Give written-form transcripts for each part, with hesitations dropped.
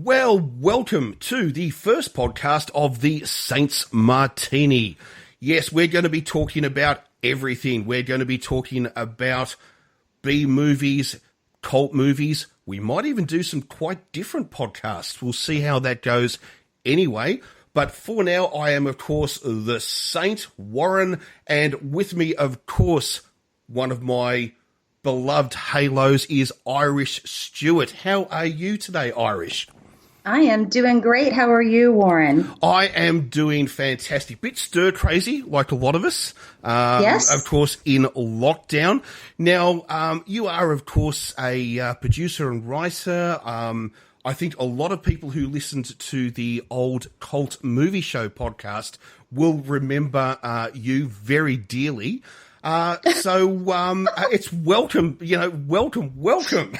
Well, welcome to the first podcast of the Saints Martini. Yes, we're going to be talking about everything. We're going to be talking about B movies, cult movies. We might even do some quite different podcasts. We'll see how that goes anyway. But for now, I am, of course, the Saint Warren, and with me, of course, one of my beloved halos is Irish Stewart. How are you today, Irish? I am doing great. How are you, Warren? I am doing fantastic. Bit stir crazy, like a lot of us. Yes. Of course, in lockdown. Now, you are, of course, a producer and writer. I think a lot of people who listened to the old Cult Movie Show podcast will remember you very dearly. It's welcome, welcome.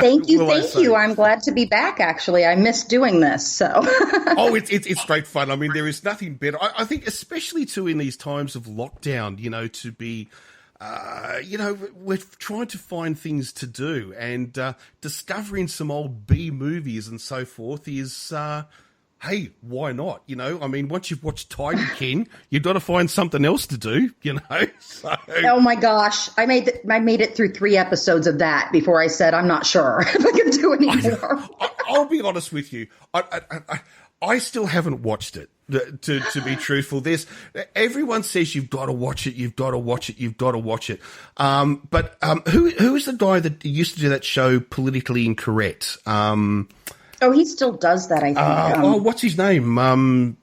Thank you. I'm glad to be back, actually. I miss doing this, so. It's great fun. I mean, there is nothing better. I think especially too in these times of lockdown, to be, we're trying to find things to do, and discovering some old B movies and so forth is, hey, why not? I mean, once you've watched Tiger King, you've got to find something else to do, So. Oh my gosh. I made it through 3 episodes of that before I said, I'm not sure if I can do any more. I'll be honest with you. I still haven't watched it, to be truthful. Everyone says you've got to watch it, But who is the guy that used to do that show, Politically Incorrect? He still does that, I think. What's his name? Bill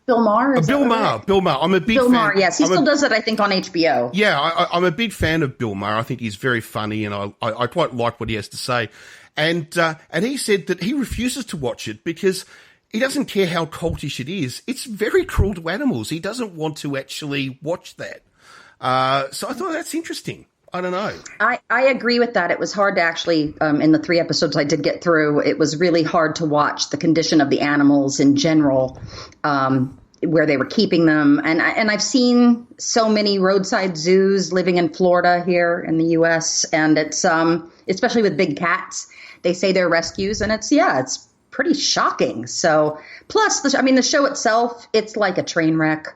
Maher? Bill Maher. I'm a big fan. Bill Maher, yes. He still does it, I think, on HBO. Yeah, I'm a big fan of Bill Maher. I think he's very funny, and I quite like what he has to say. And he said that he refuses to watch it because he doesn't care how cultish it is. It's very cruel to animals. He doesn't want to actually watch that. So I thought that's interesting. I don't know. I agree with that. It was hard to actually, in the 3 episodes I did get through, it was really hard to watch the condition of the animals in general, where they were keeping them. And I've seen so many roadside zoos living in Florida here in the U.S. And it's, especially with big cats, they say they're rescues, and it's pretty shocking. So plus, the show itself, it's like a train wreck.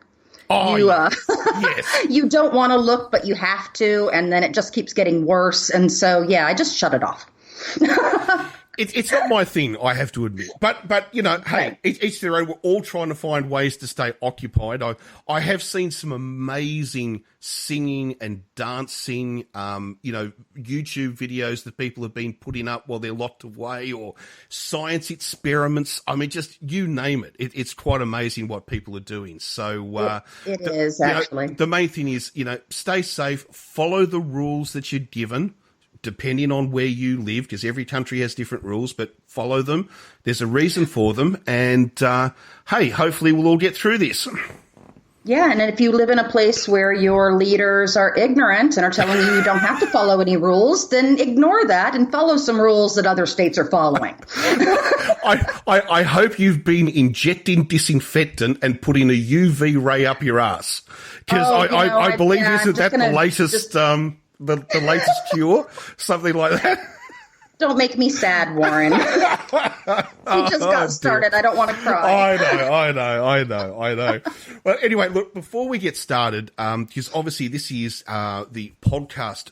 Yes. You don't want to look, but you have to, and then it just keeps getting worse. And so, I just shut it off. It's not my thing, I have to admit. But hey, each their own. We're all trying to find ways to stay occupied. I have seen some amazing singing and dancing, YouTube videos that people have been putting up while they're locked away, or science experiments. I mean, just you name it. It's quite amazing what people are doing. So it is actually. The main thing is, stay safe, follow the rules that you're given, depending on where you live, because every country has different rules, but follow them. There's a reason for them. And, hey, hopefully we'll all get through this. Yeah, and if you live in a place where your leaders are ignorant and are telling you don't have to follow any rules, then ignore that and follow some rules that other states are following. I hope you've been injecting disinfectant and putting a UV ray up your ass. Because I believe isn't that the latest... The latest cure, something like that. Don't make me sad, Warren. We just got started. I don't want to cry. I know. Well, anyway, look, before we get started, because obviously this is the podcast,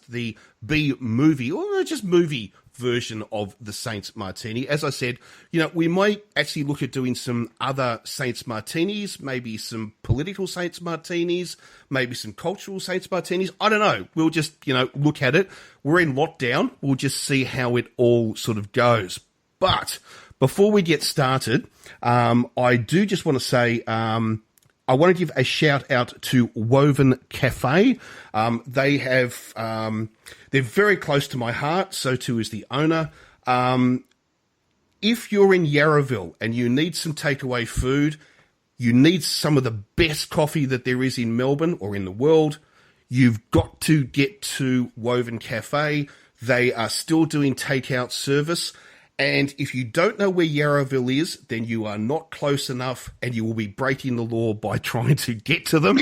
the B movie, or just movie version of the Saints Martini. As I said, we might actually look at doing some other Saints Martinis, maybe some political Saints Martinis, maybe some cultural Saints Martinis. I don't know. We'll just, look at it. We're in lockdown. We'll just see how it all sort of goes. But before we get started, I do just want to say, I want to give a shout out to Woven Cafe. They have, they're very close to my heart. So too is the owner. If you're in Yarraville and you need some takeaway food, you need some of the best coffee that there is in Melbourne or in the world, you've got to get to Woven Cafe. They are still doing takeout service. And if you don't know where Yarraville is, then you are not close enough and you will be breaking the law by trying to get to them.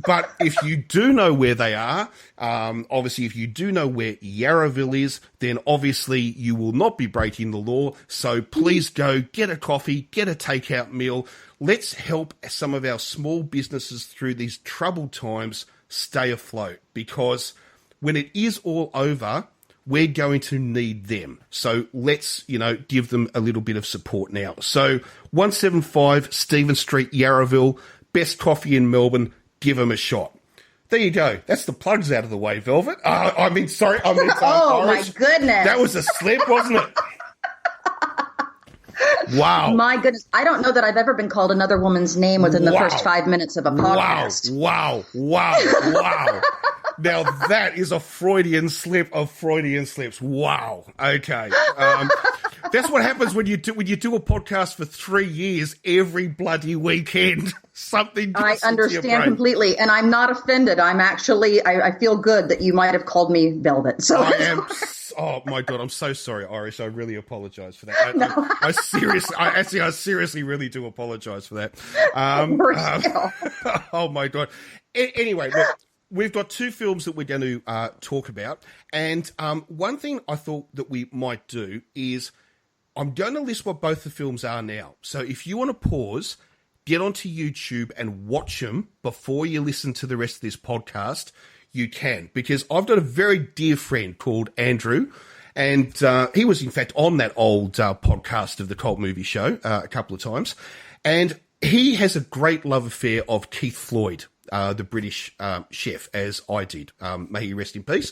But if you do know where they are, obviously if you do know where Yarraville is, then obviously you will not be breaking the law. So please go get a coffee, get a takeout meal. Let's help some of our small businesses through these troubled times stay afloat, because when it is all over, we're going to need them. So let's, give them a little bit of support now. So 175 Stephen Street, Yarraville, best coffee in Melbourne. Give them a shot. There you go. That's the plugs out of the way, Velvet. Sorry. Oh, my goodness. That was a slip, wasn't it? Wow. My goodness. I don't know that I've ever been called another woman's name within the first 5 minutes of a podcast. Wow. Now that is a Freudian slip of Freudian slips. Wow. Okay. That's what happens when you do a podcast for 3 years every bloody weekend. Something gets I understand completely, and I'm not offended. I'm actually I feel good that you might have called me Velvet. So I am. Oh my God, I'm so sorry, Irish. I really apologise for that. I seriously really do apologise for that. Oh my God. Anyway, look. We've got two films that we're going to talk about. And one thing I thought that we might do is I'm going to list what both the films are now. So if you want to pause, get onto YouTube and watch them before you listen to the rest of this podcast, you can. Because I've got a very dear friend called Andrew, and he was, in fact, on that old podcast of the Cult Movie Show a couple of times. And he has a great love affair of Keith Floyd, the British chef, as I did. May he rest in peace.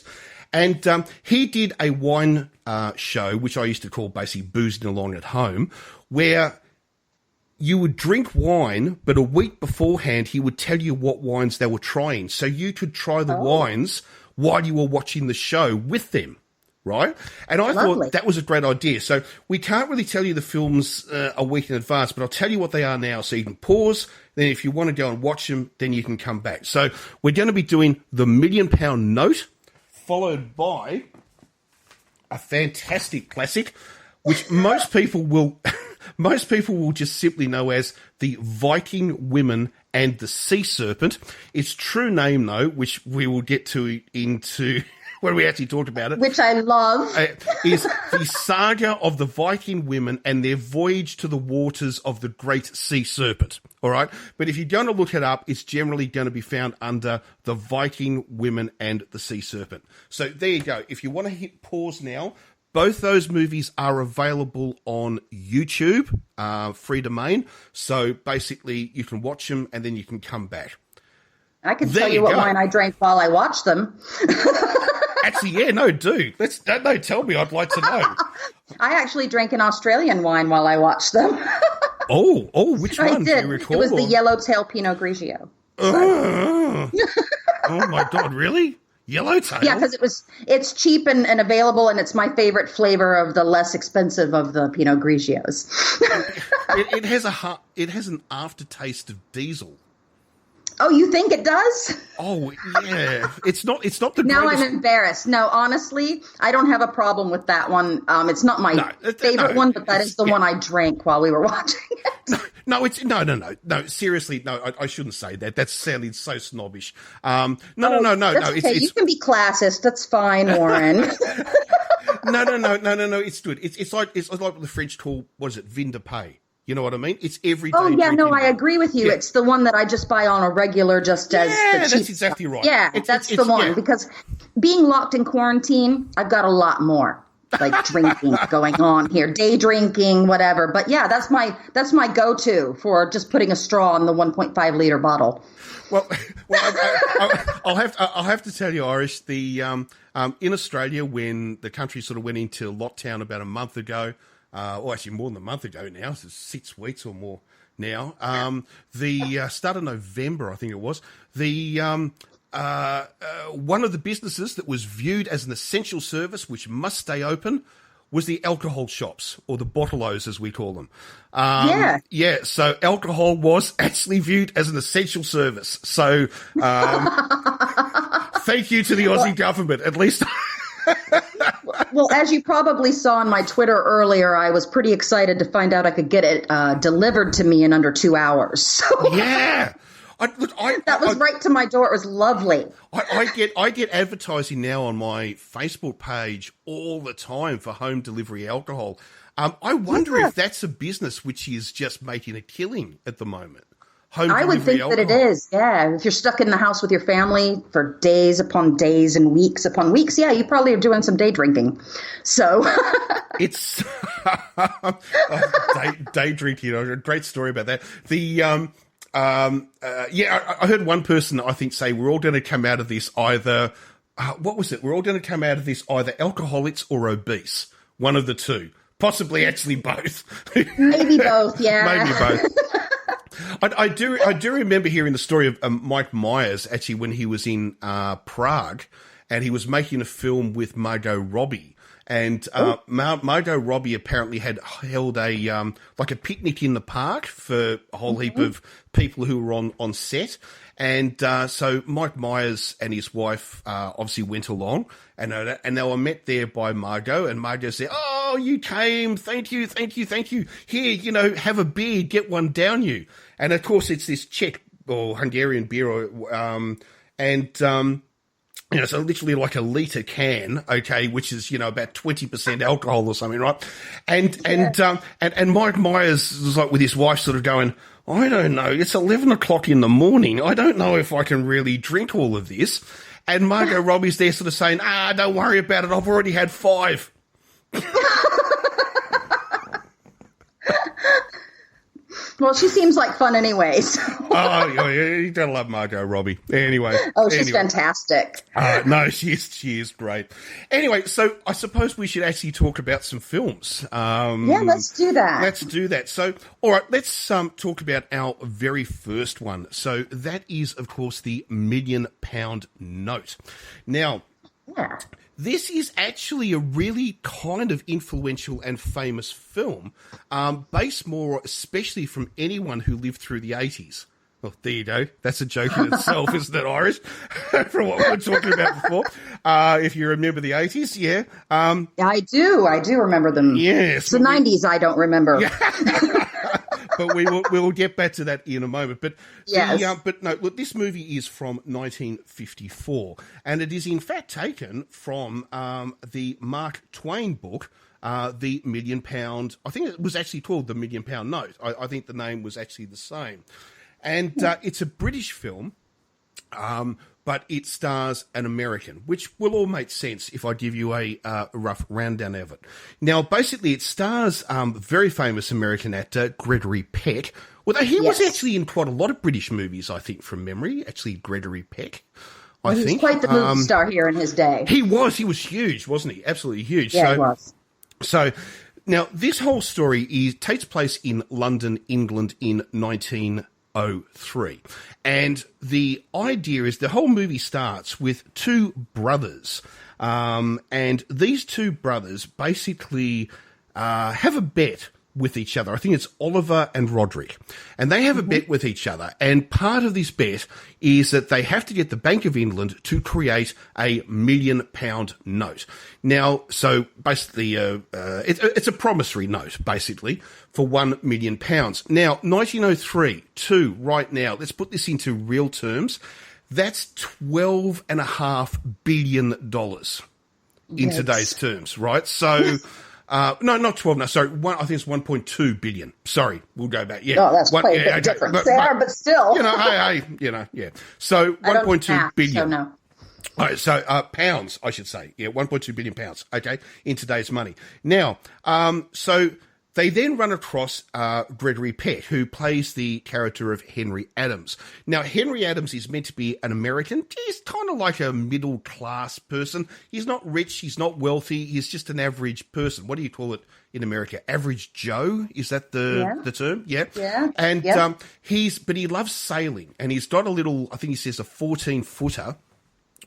And he did a wine show, which I used to call basically boozing along at home, where you would drink wine, but a week beforehand he would tell you what wines they were trying, so you could try the wines while you were watching the show with them. Right? And I thought that was a great idea. So we can't really tell you the films a week in advance, but I'll tell you what they are now, so you can pause. Then if you want to go and watch them, then you can come back. So we're going to be doing The £1 Million Note, followed by a fantastic classic, which most people will just simply know as The Viking Women and the Sea Serpent. Its true name, though, which we will get to into when we actually talked about it, which I love, is The Saga of the Viking Women and Their Voyage to the Waters of the Great Sea Serpent. All right? But if you're going to look it up, it's generally going to be found under The Viking Women and the Sea Serpent. So there you go. If you want to hit pause now, both those movies are available on YouTube, free domain. So basically you can watch them and then you can come back. I can tell you what wine I drank while I watched them. Actually, yeah, no, do. No, tell me. I'd like to know. I actually drank an Australian wine while I watched them. Which one? I did. Do you recall? It was the Yellowtail Pinot Grigio. Oh my God, really? Yellowtail? Yeah, because it's cheap and available, and it's my favorite flavor of the less expensive of the Pinot Grigios. it has an aftertaste of diesel. Oh, you think it does? Oh, yeah. It's not the now greatest. I'm embarrassed. No, honestly, I don't have a problem with that one. It's not my favorite one, but that is the one I drank while we were watching it. No, seriously, no, I shouldn't say that. That's sounding so snobbish. No. Okay. You can be classist. That's fine, Warren. No. It's good. It's like what the French call, what is it, vin de paix. You know what I mean? It's every day. Oh, yeah, no, I agree with you. Yeah. It's the one that I just buy on a regular as the cheap that's exactly right. Yeah, that's the one. Because being locked in quarantine, I've got a lot more like drinking going on here, day drinking, whatever. But yeah, that's my go-to for just putting a straw in the 1.5 liter bottle. Well, I'll have to tell you, Irish, the in Australia, when the country sort of went into lockdown about a month ago, or actually more than a month ago now, so 6 weeks or more now. The start of November, I think it was, the one of the businesses that was viewed as an essential service, which must stay open, was the alcohol shops, or the bottle-os, as we call them. Yeah, so alcohol was actually viewed as an essential service. So thank you to the Aussie government, at least. Well, as you probably saw on my Twitter earlier, I was pretty excited to find out I could get it delivered to me in under 2 hours. So. Yeah. That was right to my door. It was lovely. I get advertising now on my Facebook page all the time for home delivery alcohol. I wonder if that's a business which is just making a killing at the moment. I would think that it is, yeah. If you're stuck in the house with your family for days upon days and weeks upon weeks, yeah, you probably are doing some day drinking. So it's day drinking. A great story about that. I heard one person I think say we're all going to come out of this either. What was it? We're all going to come out of this either alcoholics or obese. One of the two, possibly actually both. Maybe both. Yeah, maybe both. I do remember hearing the story of Mike Myers, actually, when he was in Prague, and he was making a film with Margot Robbie. And Margot Robbie apparently had held a like a picnic in the park for a whole heap of people who were on set. And so Mike Myers and his wife obviously went along, and they were met there by Margot. And Margot said, "Oh, you came! Thank you, thank you, thank you. Here, have a beer, get one down you." And of course, it's this Czech or Hungarian beer, so literally like a litre can, okay, which is, about 20% alcohol or something, right? And Mike Myers was like with his wife sort of going, I don't know, it's 11 o'clock in the morning. I don't know if I can really drink all of this. And Margot Robbie's there sort of saying, don't worry about it. I've already had 5. Well, she seems like fun anyways. Oh, you gotta love Margot Robbie. Anyway. Oh, she's fantastic. No, she is great. Anyway, so I suppose we should actually talk about some films. Yeah, let's do that. Let's do that. So, all right, let's talk about our very first one. So that is, of course, the £1 Million Note. Now, this is actually a really kind of influential and famous film, based more especially from anyone who lived through the 80s. Well, there you go. That's a joke in itself, isn't it, Irish? From what we were talking about before. If you remember the 80s, yeah. I do remember them. Yes. It's the 90s I don't remember. Yeah. But we will get back to that in a moment. But yes. But no, look, this movie is from 1954, and it is in fact taken from the Mark Twain book, The £1 Million. I think it was actually called The £1 Million Note. I think the name was actually the same, and it's a British film. But it stars an American, which will all make sense if I give you a rough rundown of it. Now, basically, it stars very famous American actor Gregory Peck. Well, he was actually in quite a lot of British movies, I think, from memory. Actually, Gregory Peck, I think. He was quite the movie star here in his day. He was huge, wasn't he? Absolutely huge. Yeah, he was. So, now, this whole story takes place in London, England in 1903. And the idea is the whole movie starts with two brothers. And these two brothers basically have a bet with each other. I think it's Oliver and Roderick. And they have a bet with each other. And part of this bet is that they have to get the Bank of England to create a £1 million note. Now, so basically, it's a promissory note, basically, for £1 million. Now, 1903, right now, let's put this into real terms. That's $12.5 billion in today's terms, right? So... no, not 12. No, sorry. I think it's 1.2 billion. Sorry, we'll go back. Yeah, that's quite a bit different there, but still. Yeah. So 1.2 billion. So no. All right, so pounds, I should say. Yeah, 1.2 billion pounds. Okay, in today's money. Now, so they then run across Gregory Peck, who plays the character of Henry Adams. Now, Henry Adams is meant to be an American. He's kind of like a middle-class person. He's not rich. He's not wealthy. He's just an average person. What do you call it in America? Average Joe? Is that the term? Yeah. Yeah. And but he loves sailing. And he's got a little, I think he says a 14-footer,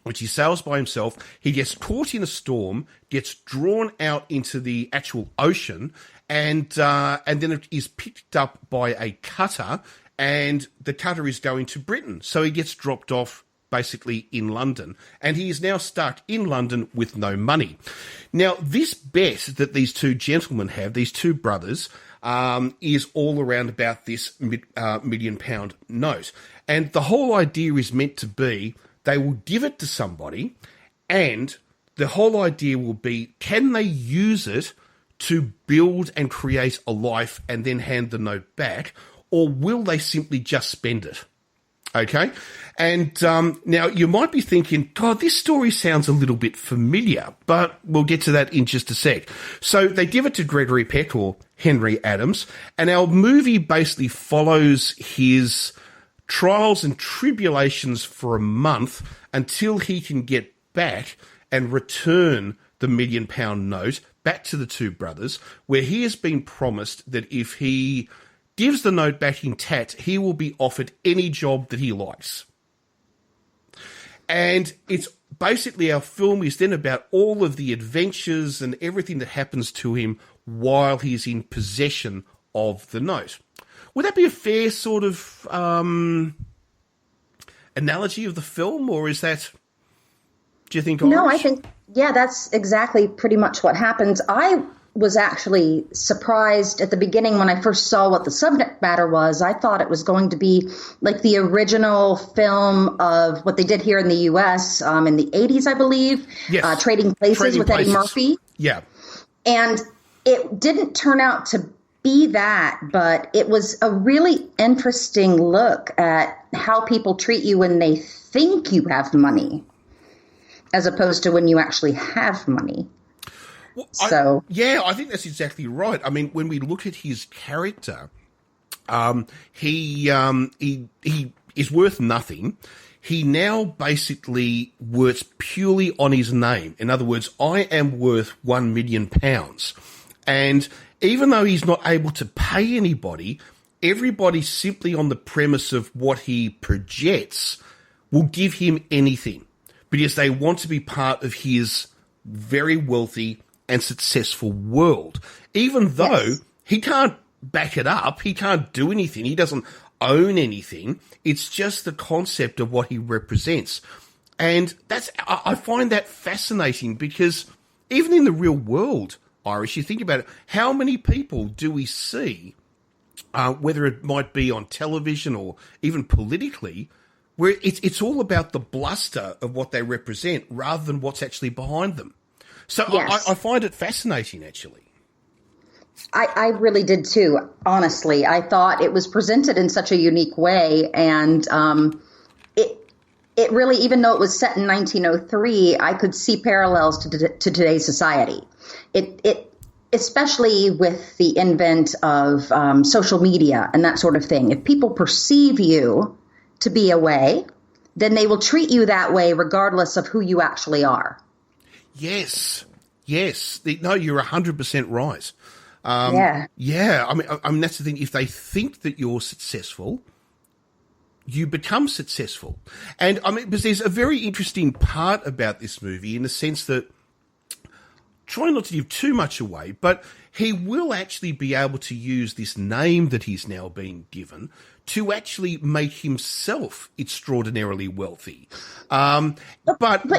which he sails by himself. He gets caught in a storm, gets drawn out into the actual ocean, and then it is picked up by a cutter, and the cutter is going to Britain. So he gets dropped off basically in London, and he is now stuck in London with no money. Now, this bet that these two gentlemen have, these two brothers, is all around about this £1 million note. And the whole idea is meant to be they will give it to somebody, and the whole idea will be, can they use it to build and create a life and then hand the note back, or will they simply just spend it? Okay? And now you might be thinking, God, this story sounds a little bit familiar, but we'll get to that in just a sec. So they give it to Gregory Peck, or Henry Adams, and our movie basically follows his trials and tribulations for a month until he can get back and return the £1 million note back to the two brothers, where he has been promised that if he gives the note back intact, he will be offered any job that he likes. And it's basically, our film is then about all of the adventures and everything that happens to him while he's in possession of the note. Would that be a fair sort of analogy of the film, or is that, do you think? No, I think, yeah, that's exactly pretty much what happens. I was actually surprised at the beginning when I first saw what the subject matter was. I thought it was going to be like the original film of what they did here in the U.S. In the 80s, I believe. Yes. Trading Places with Eddie Murphy. Yeah. And it didn't turn out to be that, but it was a really interesting look at how people treat you when they think you have money, as opposed to when you actually have money. Well, I think that's exactly right. I mean, when we look at his character, he is worth nothing. He now basically works purely on his name. In other words, I am worth £1 million. And even though he's not able to pay anybody, everybody simply on the premise of what he projects will give him anything because they want to be part of his very wealthy and successful world, even though he can't back it up. He can't do anything. He doesn't own anything. It's just the concept of what he represents. And I find that fascinating because even in the real world, Irish, you think about it, how many people do we see, whether it might be on television or even politically, where it's all about the bluster of what they represent rather than what's actually behind them. So yes. I find it fascinating, actually. I really did too, honestly. I thought it was presented in such a unique way, and it really, even though it was set in 1903, I could see parallels to today's society. It especially with the advent of social media and that sort of thing. If people perceive you to be a way, then they will treat you that way regardless of who you actually are. Yes. No, you're 100% right. Yeah. I mean, that's the thing. If they think that you're successful, you become successful. And I mean, because there's a very interesting part about this movie in the sense that, try not to give too much away, but he will actually be able to use this name that he's now being given to actually make himself extraordinarily wealthy. But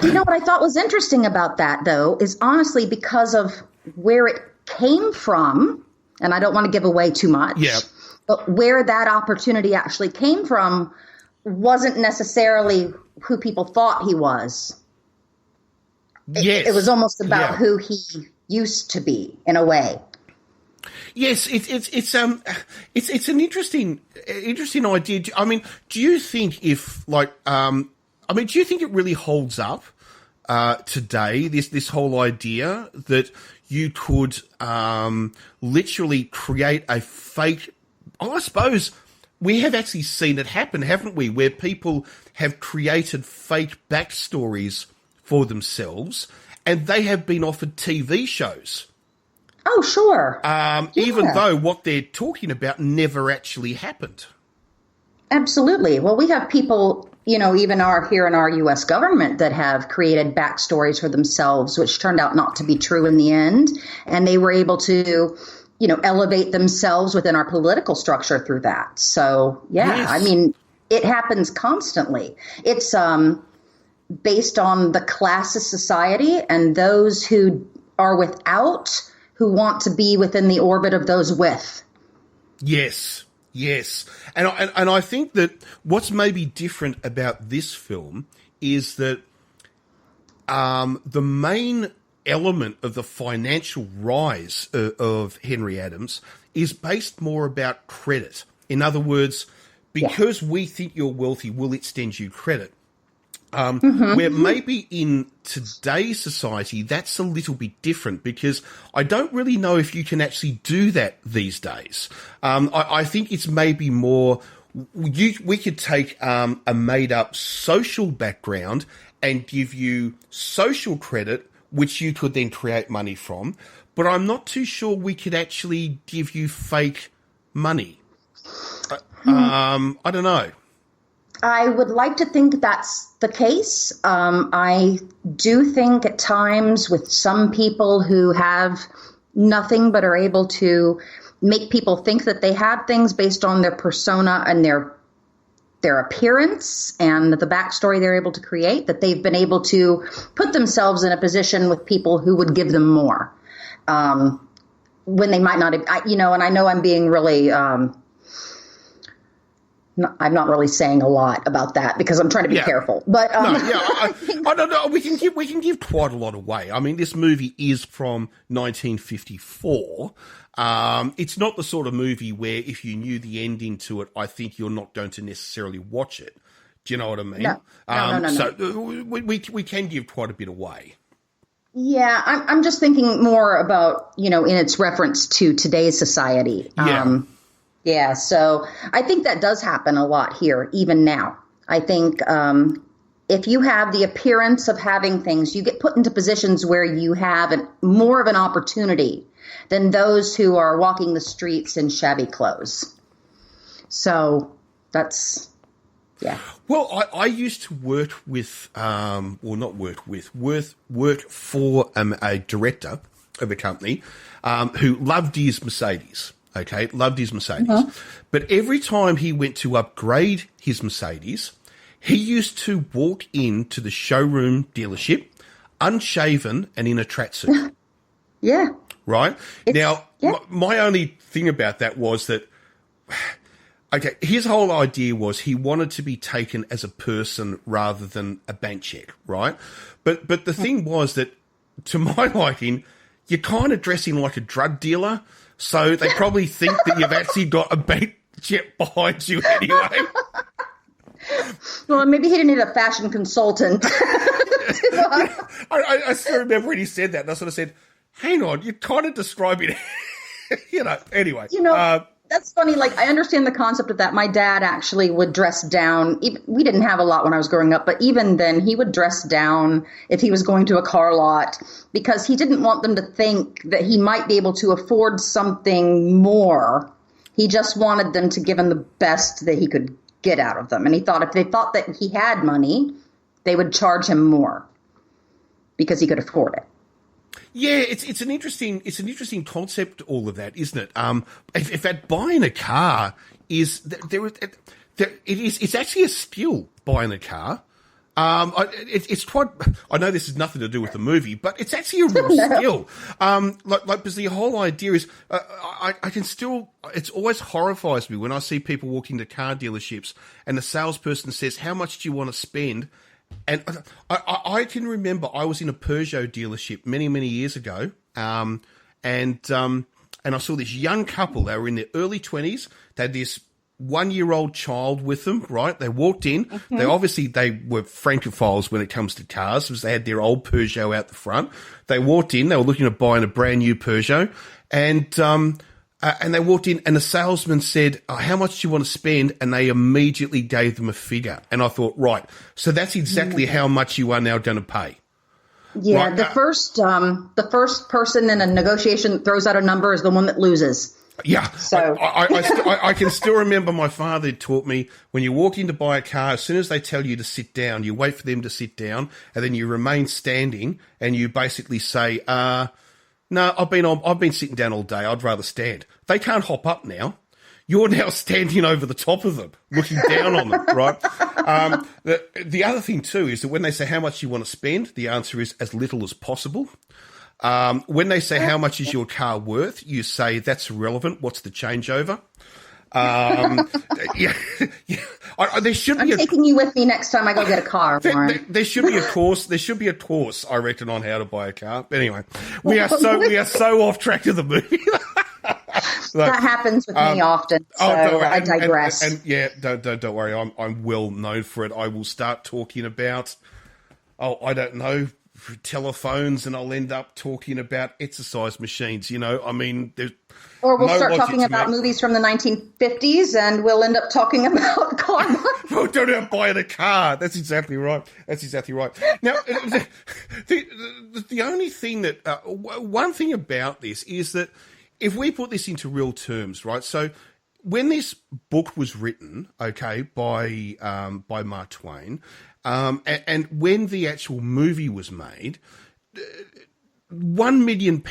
you know what I thought was interesting about that, though, is honestly because of where it came from, and I don't want to give away too much, but where that opportunity actually came from wasn't necessarily who people thought he was. It was almost about who he used to be, in a way. Yes, it's an interesting idea. I mean, do you think do you think it really holds up today? This whole idea that you could literally create a fake. I suppose we have actually seen it happen, haven't we? Where people have created fake backstories for themselves, and they have been offered TV shows. Oh, sure. Even though what they're talking about never actually happened. Absolutely. Well, we have people, even here in our U.S. government that have created backstories for themselves, which turned out not to be true in the end. And they were able to, elevate themselves within our political structure through that. So, yes. I mean, it happens constantly. It's based on the class of society and those who are without, who want to be within the orbit of those with. Yes, yes. And I think that what's maybe different about this film is that the main element of the financial rise of Henry Adams is based more about credit. In other words, because we think you're wealthy, we'll extend you credit. Where maybe in today's society, that's a little bit different, because I don't really know if you can actually do that these days. I think it's maybe more, we could take a made-up social background and give you social credit, which you could then create money from. But I'm not too sure we could actually give you fake money. I don't know. I would like to think that's the case. I do think at times with some people who have nothing but are able to make people think that they have things based on their persona and their appearance and the backstory they're able to create, that they've been able to put themselves in a position with people who would give them more when they might not have, and I know I'm being really... I'm not really saying a lot about that because I'm trying to be careful. But I don't know. We can give quite a lot away. I mean, this movie is from 1954. It's not the sort of movie where if you knew the ending to it, I think you're not going to necessarily watch it. Do you know what I mean? No. So we can give quite a bit away. Yeah, I'm just thinking more about in its reference to today's society. Yeah, so I think that does happen a lot here, even now. I think if you have the appearance of having things, you get put into positions where you have more of an opportunity than those who are walking the streets in shabby clothes. So that's, yeah. Well, I used to work with, work for a director of a company who loved his Mercedes. Okay, loved his Mercedes. But every time he went to upgrade his Mercedes, he used to walk into the showroom dealership unshaven and in a tracksuit. Yeah. Right? My only thing about that was that, okay, his whole idea was he wanted to be taken as a person rather than a bank check, right? But the thing was that, to my liking, you're kind of dressing like a drug dealer. So they probably think that you've actually got a bank jet behind you anyway. Well, maybe he didn't need a fashion consultant. I still remember when he said that, and I sort of said, hang on, you're kind of describing it. Anyway. That's funny. Like, I understand the concept of that. My dad actually would dress down. We didn't have a lot when I was growing up, but even then he would dress down if he was going to a car lot because he didn't want them to think that he might be able to afford something more. He just wanted them to give him the best that he could get out of them. And he thought if they thought that he had money, they would charge him more because he could afford it. Yeah, it's an interesting concept, all of that, isn't it? In fact, buying a car it's actually a skill, buying a car. It's quite, I know this has nothing to do with the movie, but it's actually a real skill. Because the whole idea is, it always horrifies me when I see people walking to car dealerships and the salesperson says, how much do you want to spend? And I can remember I was in a Peugeot dealership many, many years ago, and I saw this young couple. They were in their early 20s. They had this 1-year-old child with them, right? They walked in. Mm-hmm. They were francophiles when it comes to cars, because they had their old Peugeot out the front. They walked in. They were looking at buying a brand new Peugeot, and they walked in, and the salesman said, how much do you want to spend? And they immediately gave them a figure. And I thought, right, so that's exactly how much you are now going to pay. Yeah, right? the first person in a negotiation that throws out a number is the one that loses. Yeah, so I can still remember my father taught me, when you walk in to buy a car, as soon as they tell you to sit down, you wait for them to sit down, and then you remain standing, and you basically say, no, I've been sitting down all day. I'd rather stand. They can't hop up now. You're now standing over the top of them, looking down on them, right? The other thing too is that when they say how much you want to spend, the answer is as little as possible. When they say, how much is your car worth? You say, that's irrelevant. What's the changeover? Yeah. There should be I'm taking you with me next time I go get a car, Warren. There should be a course. There should be a course, I reckon, on how to buy a car. But anyway, we are so off track of the movie. That happens with me often. So I digress. And yeah, don't worry. I'm well known for it. I will start talking about, I don't know, telephones, and I'll end up talking about exercise machines. I mean, there's or we'll start talking about movies from the 1950s, and we'll end up talking about cars. We'll talk about buying a car. That's exactly right. Now, the only thing that one thing about this is that if we put this into real terms, right? So when this book was written, okay, by Mark Twain, and when the actual movie was made, £1 million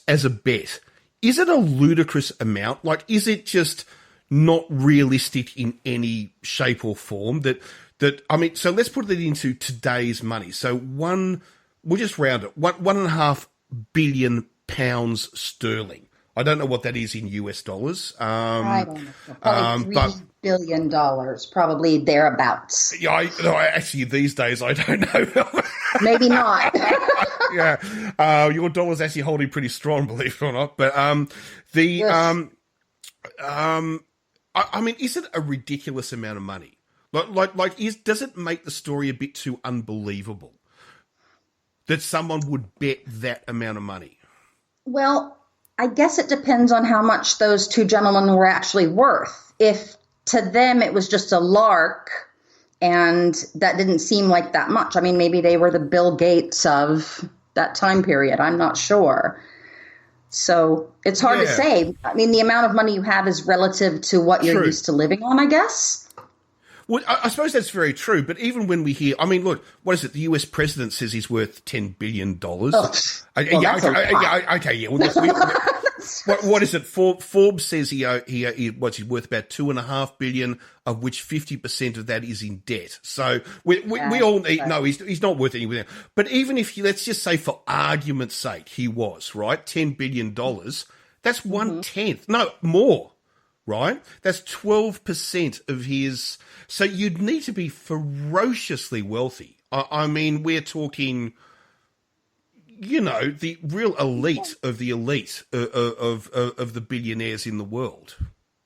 as a bet, is it a ludicrous amount? Like, is it just not realistic in any shape or form? I mean, so let's put it into today's money. So we'll just round it, £1.5 billion sterling. I don't know what that is in US dollars. I don't know. Probably $3 billion, probably thereabouts. Yeah, actually, these days, I don't know. Maybe not. Yeah. Your dollar's actually holding pretty strong, believe it or not. But I mean, is it a ridiculous amount of money? Does it make the story a bit too unbelievable that someone would bet that amount of money? Well, I guess it depends on how much those two gentlemen were actually worth. If to them it was just a lark and that didn't seem like that much. I mean, maybe they were the Bill Gates of that time period. I'm not sure. So it's hard to say. I mean, the amount of money you have is relative to what you're used to living on, I guess. Well, I suppose that's very true. But even when we hear, I mean, look, what is it? The US president says he's worth $10 billion. What is it? Forbes says he's worth about $2.5 billion, of which 50% of that is in debt. So we all know he's not worth anything. But even if let's just say, for argument's sake, he was right, $10 billion. That's 1/10, no more. Right? That's 12% of his. So you'd need to be ferociously wealthy. I mean, we're talking, the real elite of the elite of the billionaires in the world.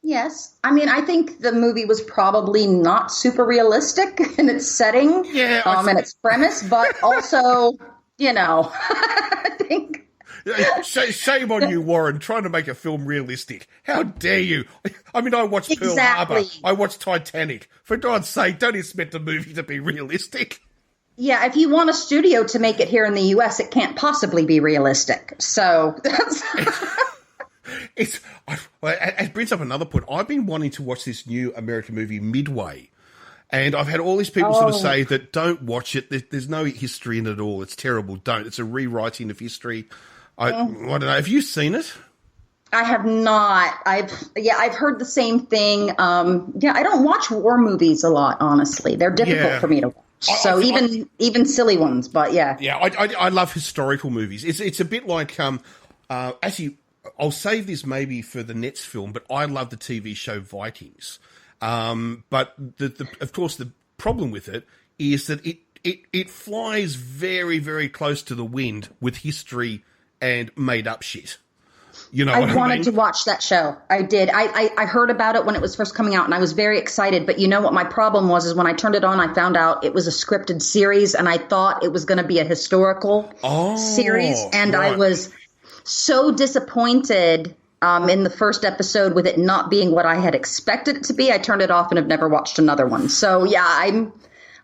Yes. I mean, I think the movie was probably not super realistic in its setting and its premise, but also, I think... Shame on you, Warren, trying to make a film realistic. How dare you? I mean, I watched Pearl Harbor. I watched Titanic. For God's sake, don't expect a movie to be realistic. Yeah, if you want a studio to make it here in the U.S., it can't possibly be realistic. So that's... It brings up another point. I've been wanting to watch this new American movie, Midway. And I've had all these people sort of say that don't watch it. There's no history in it at all. It's terrible. Don't. It's a rewriting of history. I don't know. Have you seen it? I have not. I've heard the same thing. I don't watch war movies a lot, honestly. They're difficult for me to watch. So even silly ones, but yeah. Yeah, I love historical movies. It's a bit like actually, I'll save this maybe for the next film, but I love the TV show Vikings. But of course the problem with it is that it flies very, very close to the wind with history and made up shit. You know what I mean? I wanted to watch that show. I did. I heard about it when it was first coming out, and I was very excited. But you know what my problem was is when I turned it on, I found out it was a scripted series, and I thought it was going to be a historical series. And I was so disappointed in the first episode with it not being what I had expected it to be. I turned it off and have never watched another one. So, yeah,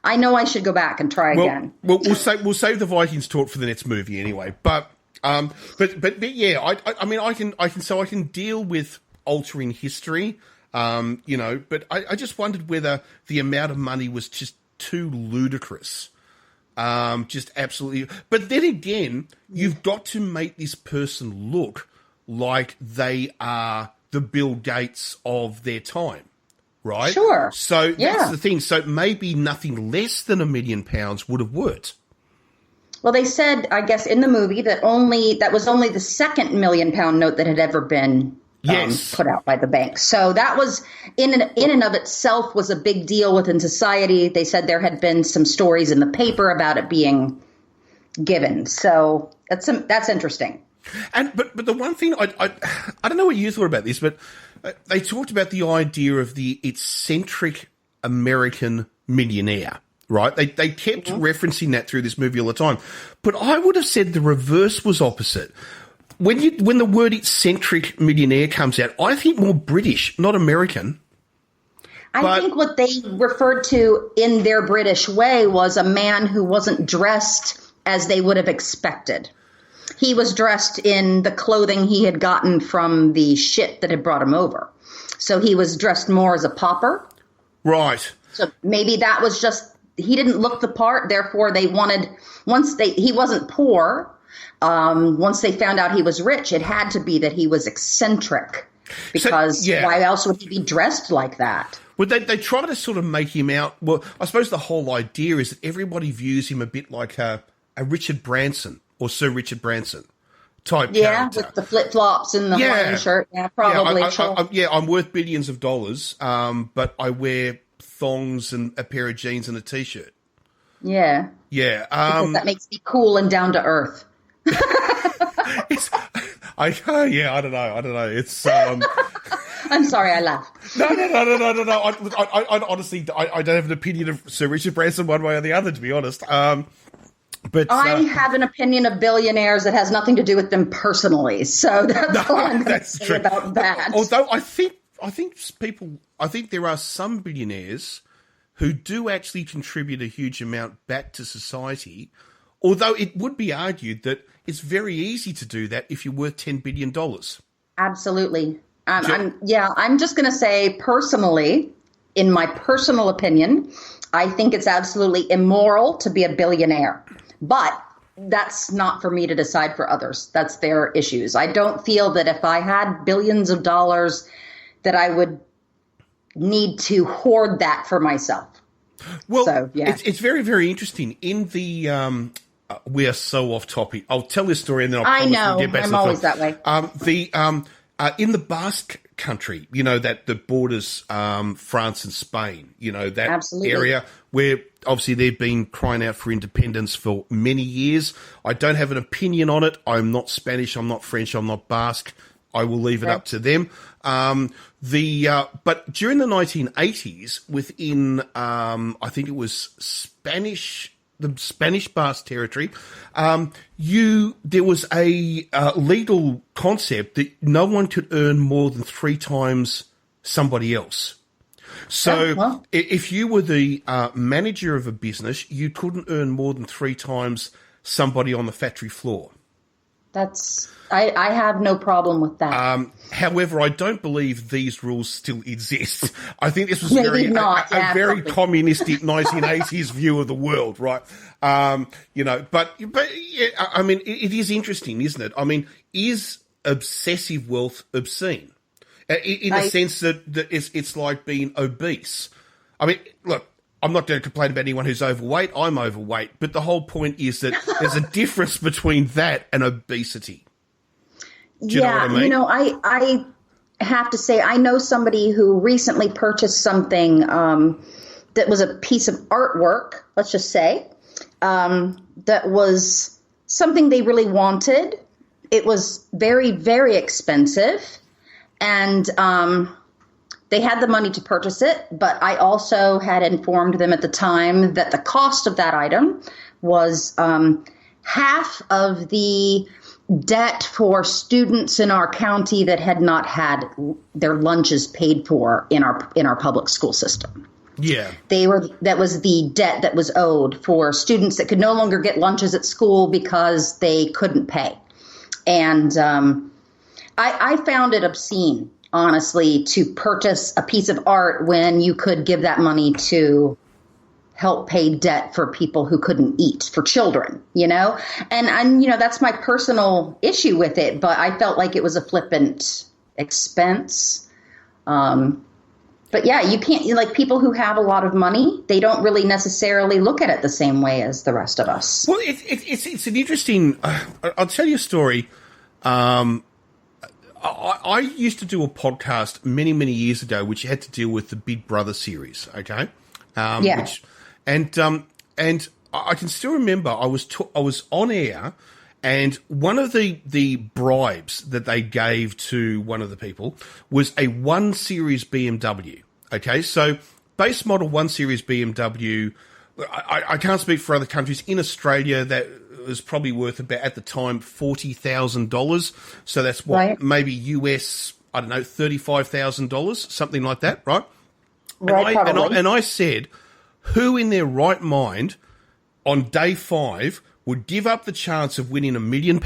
I know I should go back and try again. Well, we'll save the Vikings talk for the next movie anyway. But yeah, I mean, I can deal with altering history, but I just wondered whether the amount of money was just too ludicrous. Just absolutely. But then again, you've got to make this person look like they are the Bill Gates of their time, right? Sure. So that's the thing. So maybe nothing less than £1 million would have worked. Well, they said, I guess, in the movie that was only the second £1 million note that had ever been put out by the bank. So that was in and of itself was a big deal within society. They said there had been some stories in the paper about it being given. So that's interesting. But the one thing I don't know what you thought about this, but they talked about the idea of the eccentric American millionaire. Right? They kept referencing that through this movie all the time. But I would have said the reverse was opposite. When the word eccentric millionaire comes out, I think more British, not American. I think what they referred to in their British way was a man who wasn't dressed as they would have expected. He was dressed in the clothing he had gotten from the ship that had brought him over. So he was dressed more as a pauper. Right. So maybe that was just, he didn't look the part, therefore they wanted, he wasn't poor, once they found out he was rich, it had to be that he was eccentric, because why else would he be dressed like that? Well, they try to sort of make him out, well, I suppose the whole idea is that everybody views him a bit like a Richard Branson or Sir Richard Branson type character. With the flip-flops and the Hawaiian shirt. Yeah, probably. I'm worth billions of dollars, but I wear thongs and a pair of jeans and a T-shirt. Yeah. Yeah. Because that makes me cool and down to earth. I don't know. It's. I'm sorry, I laughed. No. I honestly, I don't have an opinion of Sir Richard Branson one way or the other, to be honest. But I have an opinion of billionaires that has nothing to do with them personally. So that's all I'm going to say about that. Although I think there are some billionaires who do actually contribute a huge amount back to society, although it would be argued that it's very easy to do that if you're worth $10 billion. Absolutely. I'm just going to say personally, in my personal opinion, I think it's absolutely immoral to be a billionaire. But that's not for me to decide for others. That's their issues. I don't feel that if I had billions of dollars that I would need to hoard that for myself. Well, so, it's very, very interesting. In the we are so off topic. I'll tell this story and then I'll get back to the film. I'm always that way. In the Basque country, that borders France and Spain, that Absolutely. area where obviously they've been crying out for independence for many years. I don't have an opinion on it. I'm not Spanish. I'm not French. I'm not Basque. I will leave it up to them. But during the 1980s, within I think it was the Spanish Basque territory, there was a legal concept that no one could earn more than 3 times somebody else. So if you were the manager of a business, you couldn't earn more than 3 times somebody on the factory floor. I have no problem with that. However, I don't believe these rules still exist. I think this was a very communistic 1980s view of the world, right? But yeah, I mean, it is interesting, isn't it? I mean, is obsessive wealth obscene? In a sense that it's like being obese. I mean, look, I'm not going to complain about anyone who's overweight. I'm overweight. But the whole point is that there's a difference between that and obesity. Do you know what I mean? I have to say, I know somebody who recently purchased something that was a piece of artwork, let's just say, that was something they really wanted. It was very, very expensive. And they had the money to purchase it, but I also had informed them at the time that the cost of that item was half of the debt for students in our county that had not had their lunches paid for in our public school system. Yeah. That was the debt that was owed for students that could no longer get lunches at school because they couldn't pay. And I found it obscene, honestly, to purchase a piece of art when you could give that money to help pay debt for people who couldn't eat, for children, And that's my personal issue with it, but I felt like it was a flippant expense. But yeah, you can't, like, people who have a lot of money, they don't really necessarily look at it the same way as the rest of us. Well, it's an interesting. I'll tell you a story. I used to do a podcast many years ago, which had to deal with the Big Brother series. Okay, Yeah. and I can still remember I was on air, and one of the bribes that they gave to one of the people was a 1 Series BMW. Okay, so base model 1 Series BMW. I can't speak for other countries. In Australia, that was probably worth about, at the time, $40,000. So that's what, Right. maybe US, I don't know, $35,000, something like that, right? Right, probably. And I said, who in their right mind on day 5 would give up the chance of winning £1 million,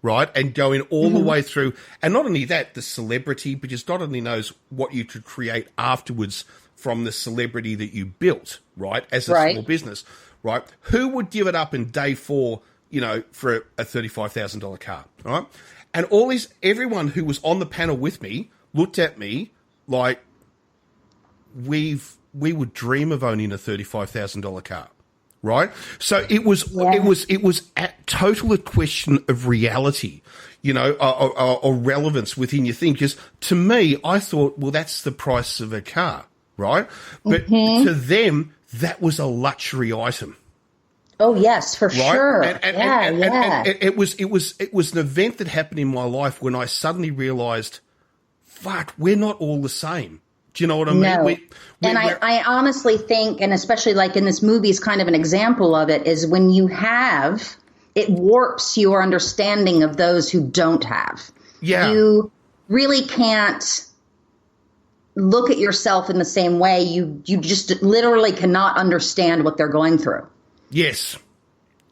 right, and going all the way through? And not only that, the celebrity, because not only knows what you could create afterwards from the celebrity that you built, right, as a small business, right? Who would give it up in day 4, for a $35,000 car, right? And everyone who was on the panel with me looked at me like we would dream of owning a $35,000 car, right? So it was total a question of reality, or relevance within your thing. Because to me, I thought, well, that's the price of a car, right? But to them, that was a luxury item. Oh yes, for Right? sure. And it was an event that happened in my life when I suddenly realised, fuck, we're not all the same. Do you know what I mean? No. I honestly think, and especially like in this movie is kind of an example of it, is when you have, it warps your understanding of those who don't have. Yeah. You really can't look at yourself in the same way. You just literally cannot understand what they're going through. Yes.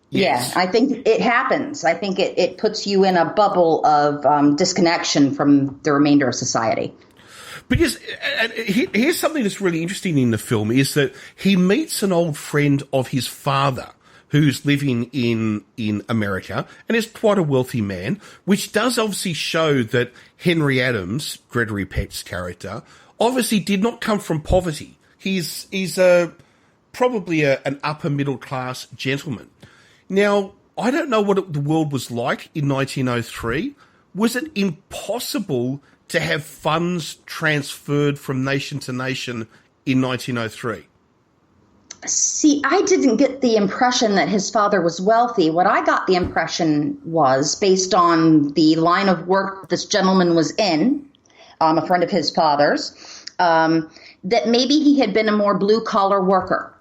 Yeah, I think it happens. I think it puts you in a bubble of disconnection from the remainder of society. Because here's something that's really interesting in the film is that he meets an old friend of his father who's living in America and is quite a wealthy man, which does obviously show that Henry Adams, Gregory Peck's character, obviously did not come from poverty. He's probably an upper middle class gentleman. Now, I don't know what the world was like in 1903. Was it impossible to have funds transferred from nation to nation in 1903? See, I didn't get the impression that his father was wealthy. What I got the impression was, based on the line of work this gentleman was in, a friend of his father's, that maybe he had been a more blue-collar worker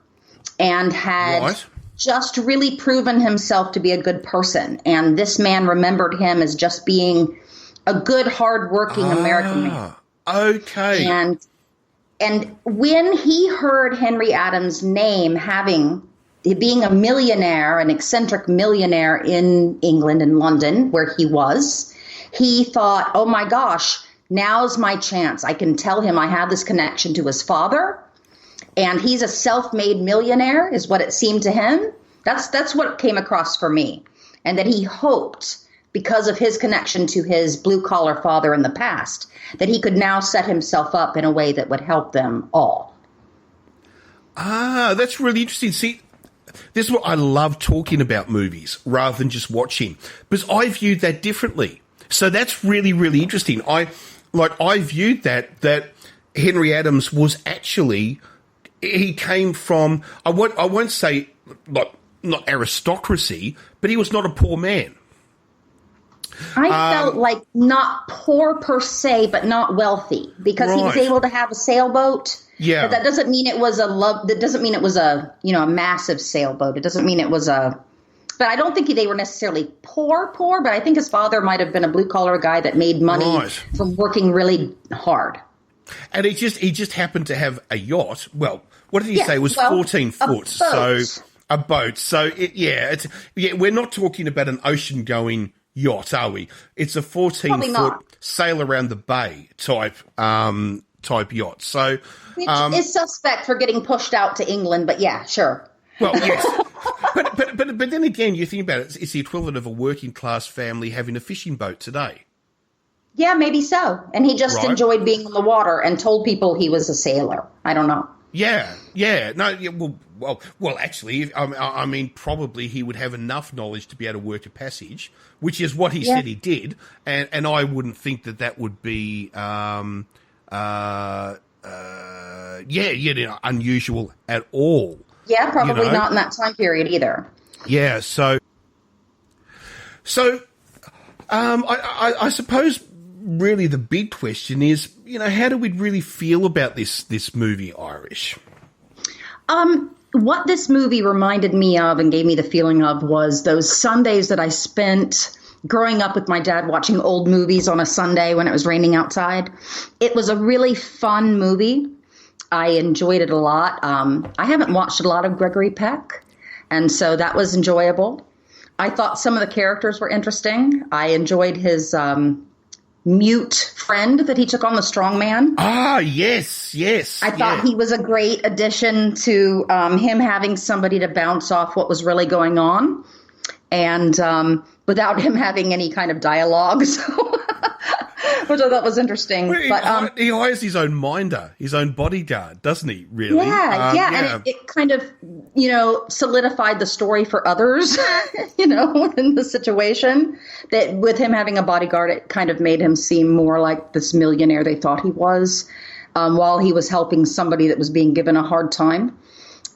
and had just really proven himself to be a good person. And this man remembered him as just being a good, hard-working American man. Okay. And when he heard Henry Adams' name being a millionaire, an eccentric millionaire in England and London, where he was, he thought, oh my gosh, now's my chance. I can tell him I have this connection to his father, and he's a self-made millionaire, is what it seemed to him. That's what came across for me. And that he hoped, because of his connection to his blue-collar father in the past, that he could now set himself up in a way that would help them all. That's really interesting. See, this is what I love talking about movies rather than just watching, because I viewed that differently. So that's really, really interesting. I viewed that Henry Adams was actually, he came from, I won't say not aristocracy, but he was not a poor man. I felt like not poor per se, but not wealthy, because he was able to have a sailboat. Yeah, but that doesn't mean it was a massive sailboat. It doesn't mean it was a. But I don't think they were necessarily poor. But I think his father might have been a blue collar guy that made money from working really hard. And he just happened to have a yacht. Well, what did he say? It was 14 foot. So a boat. So we're not talking about an ocean going yacht, are we? It's a 14-foot sail around the bay type yacht. So, which is suspect for getting pushed out to England, but yeah, sure. Well, yes, but then again, you think about it, it's the equivalent of a working class family having a fishing boat today. Yeah, maybe so. And he just Right. enjoyed being in the water and told people he was a sailor. I don't know. Yeah, no, yeah, well. Actually, I mean, probably he would have enough knowledge to be able to work a passage, which is what he Yeah. said he did, and I wouldn't think that would be, unusual at all. Yeah, probably You know? not in that time period either. Yeah, so, I suppose really the big question is, how do we really feel about this movie, Irish? What this movie reminded me of and gave me the feeling of was those Sundays that I spent growing up with my dad watching old movies on a Sunday when it was raining outside. It was a really fun movie. I enjoyed it a lot. I haven't watched a lot of Gregory Peck, and so that was enjoyable. I thought some of the characters were interesting. I enjoyed his mute friend that he took on, the strongman. Ah, yes. I thought he was a great addition to him having somebody to bounce off what was really going on, and without him having any kind of dialogue, which I thought was interesting. But he hires his own minder, his own bodyguard, doesn't he? Really? Yeah. And it kind of, solidified the story for others, in the situation. That with him having a bodyguard, it kind of made him seem more like this millionaire they thought he was, while he was helping somebody that was being given a hard time.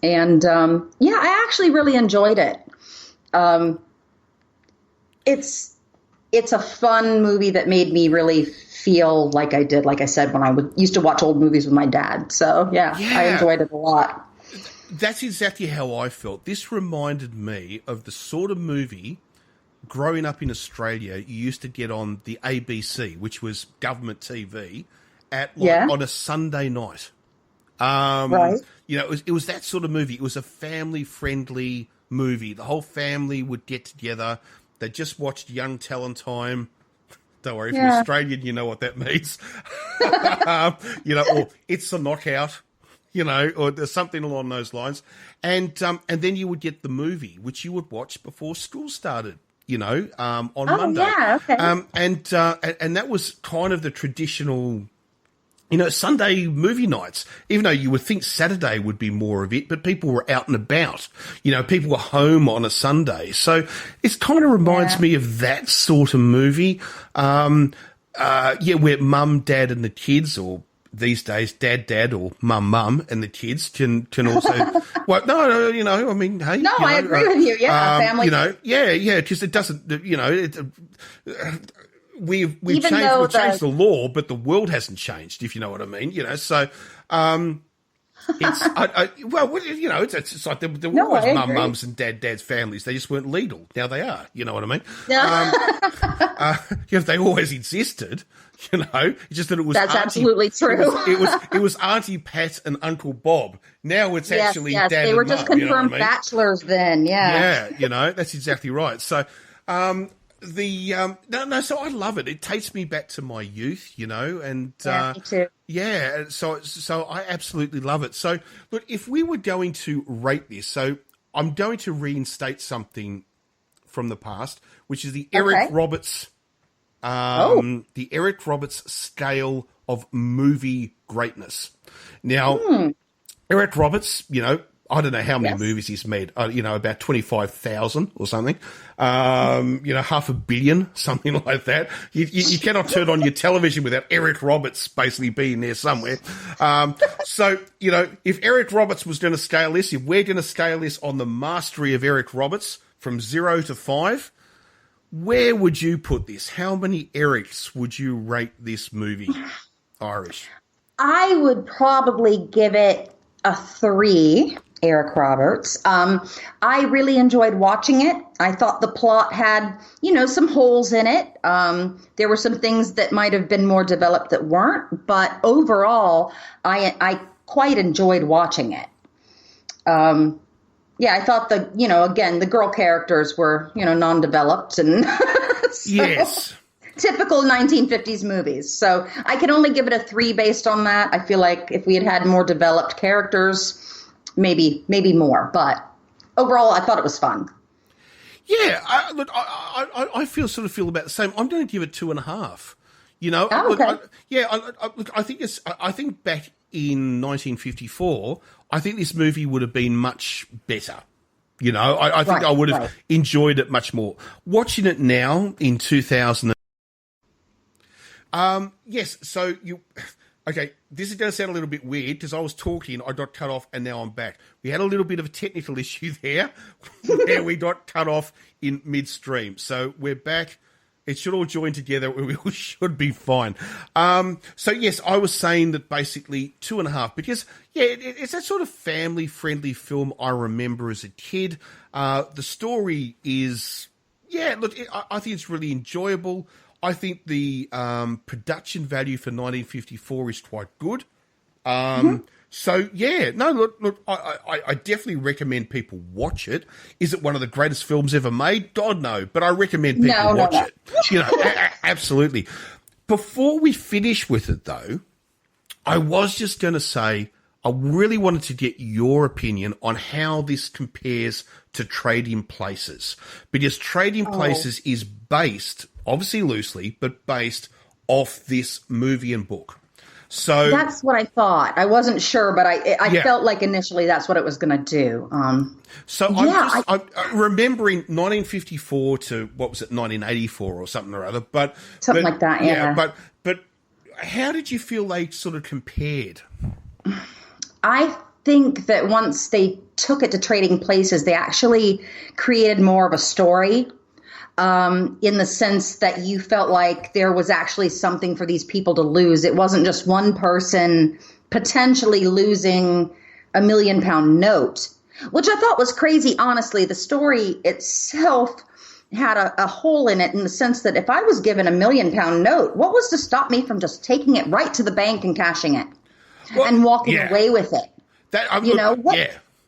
And I actually really enjoyed it. It's a fun movie that made me really feel like I did, like I said, when I used to watch old movies with my dad. So, yeah, I enjoyed it a lot. That's exactly how I felt. This reminded me of the sort of movie, growing up in Australia, you used to get on the ABC, which was government TV, on a Sunday night. Right. It was that sort of movie. It was a family-friendly movie. The whole family would get together. They just watched Young Talent Time. Don't worry, if you're Australian, you know what that means. Or It's a Knockout, or there's something along those lines. And then you would get the movie, which you would watch before school started, on Monday. Yeah, okay. And that was kind of the traditional, Sunday movie nights, even though you would think Saturday would be more of it, but people were out and about, people were home on a Sunday. So it kind of reminds me of that sort of movie. Where mum, dad and the kids, or these days dad or mum and the kids can also, well, no, I mean, hey. No, I agree with you. Yeah. Family. Because it doesn't, We've changed the law, but the world hasn't changed, if you know what I mean. So it's it's like there were always mums and dads families. They just weren't legal. Now they are. You know what I mean? They always existed. It's just that it was. That's absolutely true. It was Auntie Pat and Uncle Bob. Now it's actually Dad. They were and just Mum, confirmed bachelors then. Yeah. Yeah. That's exactly right. So. So I love it. It takes me back to my youth, and me too. So I absolutely love it. So look, if we were going to rate this, so I'm going to reinstate something from the past, which is the Eric Roberts, the Eric Roberts scale of movie greatness. Now, Eric Roberts, I don't know how many movies he's made, about 25,000 or something, 500 million, something like that. You cannot turn on your television without Eric Roberts basically being there somewhere. So, if Eric Roberts was going to scale this, if we're going to scale this on the mastery of Eric Roberts from 0 to 5, where would you put this? How many Erics would you rate this movie, Irish? I would probably give it a 3. Eric Roberts. I really enjoyed watching it. I thought the plot had, some holes in it. There were some things that might have been more developed that weren't, but overall, I quite enjoyed watching it. I thought the girl characters were, non-developed and yes. Typical 1950s movies. So I can only give it a 3 based on that. I feel like if we had had more developed characters, maybe more, but overall, I thought it was fun. Yeah, I feel about the same. I'm going to give it 2.5. You know, Oh, okay. look, I think back in 1954, I think this movie would have been much better. You know, I think I would have enjoyed it much more. Watching it now in 2000. Yes, so okay, this is going to sound a little bit weird because I was talking, I got cut off, and now I'm back. We had a little bit of a technical issue there where we got cut off in midstream. So we're back. It should all join together. We should be fine. So, yes, I was saying that basically 2.5 because, yeah, it's that sort of family-friendly film I remember as a kid. The story is, yeah, look, I think it's really enjoyable. I think the production value for 1954 is quite good. So, yeah, no, look, I definitely recommend people watch it. Is it one of the greatest films ever made? God, no, but I recommend people watch it. You know, absolutely. Before we finish with it, though, I was just going to say I really wanted to get your opinion on how this compares to Trading Places. Because Trading Places is based, obviously loosely, but based off this movie and book. So that's what I thought. I wasn't sure, but I felt like initially that's what it was going to do. I'm remembering 1954 to what was it, 1984 or something or other, but something like that. Yeah. But how did you feel they sort of compared? I think that once they took it to Trading Places, they actually created more of a story. In the sense that you felt like there was actually something for these people to lose. It wasn't just one person potentially losing £1 million note, which I thought was crazy. Honestly, the story itself had a hole in it in the sense that if I was given £1 million note, what was to stop me from just taking it right to the bank and cashing it and walking away with it?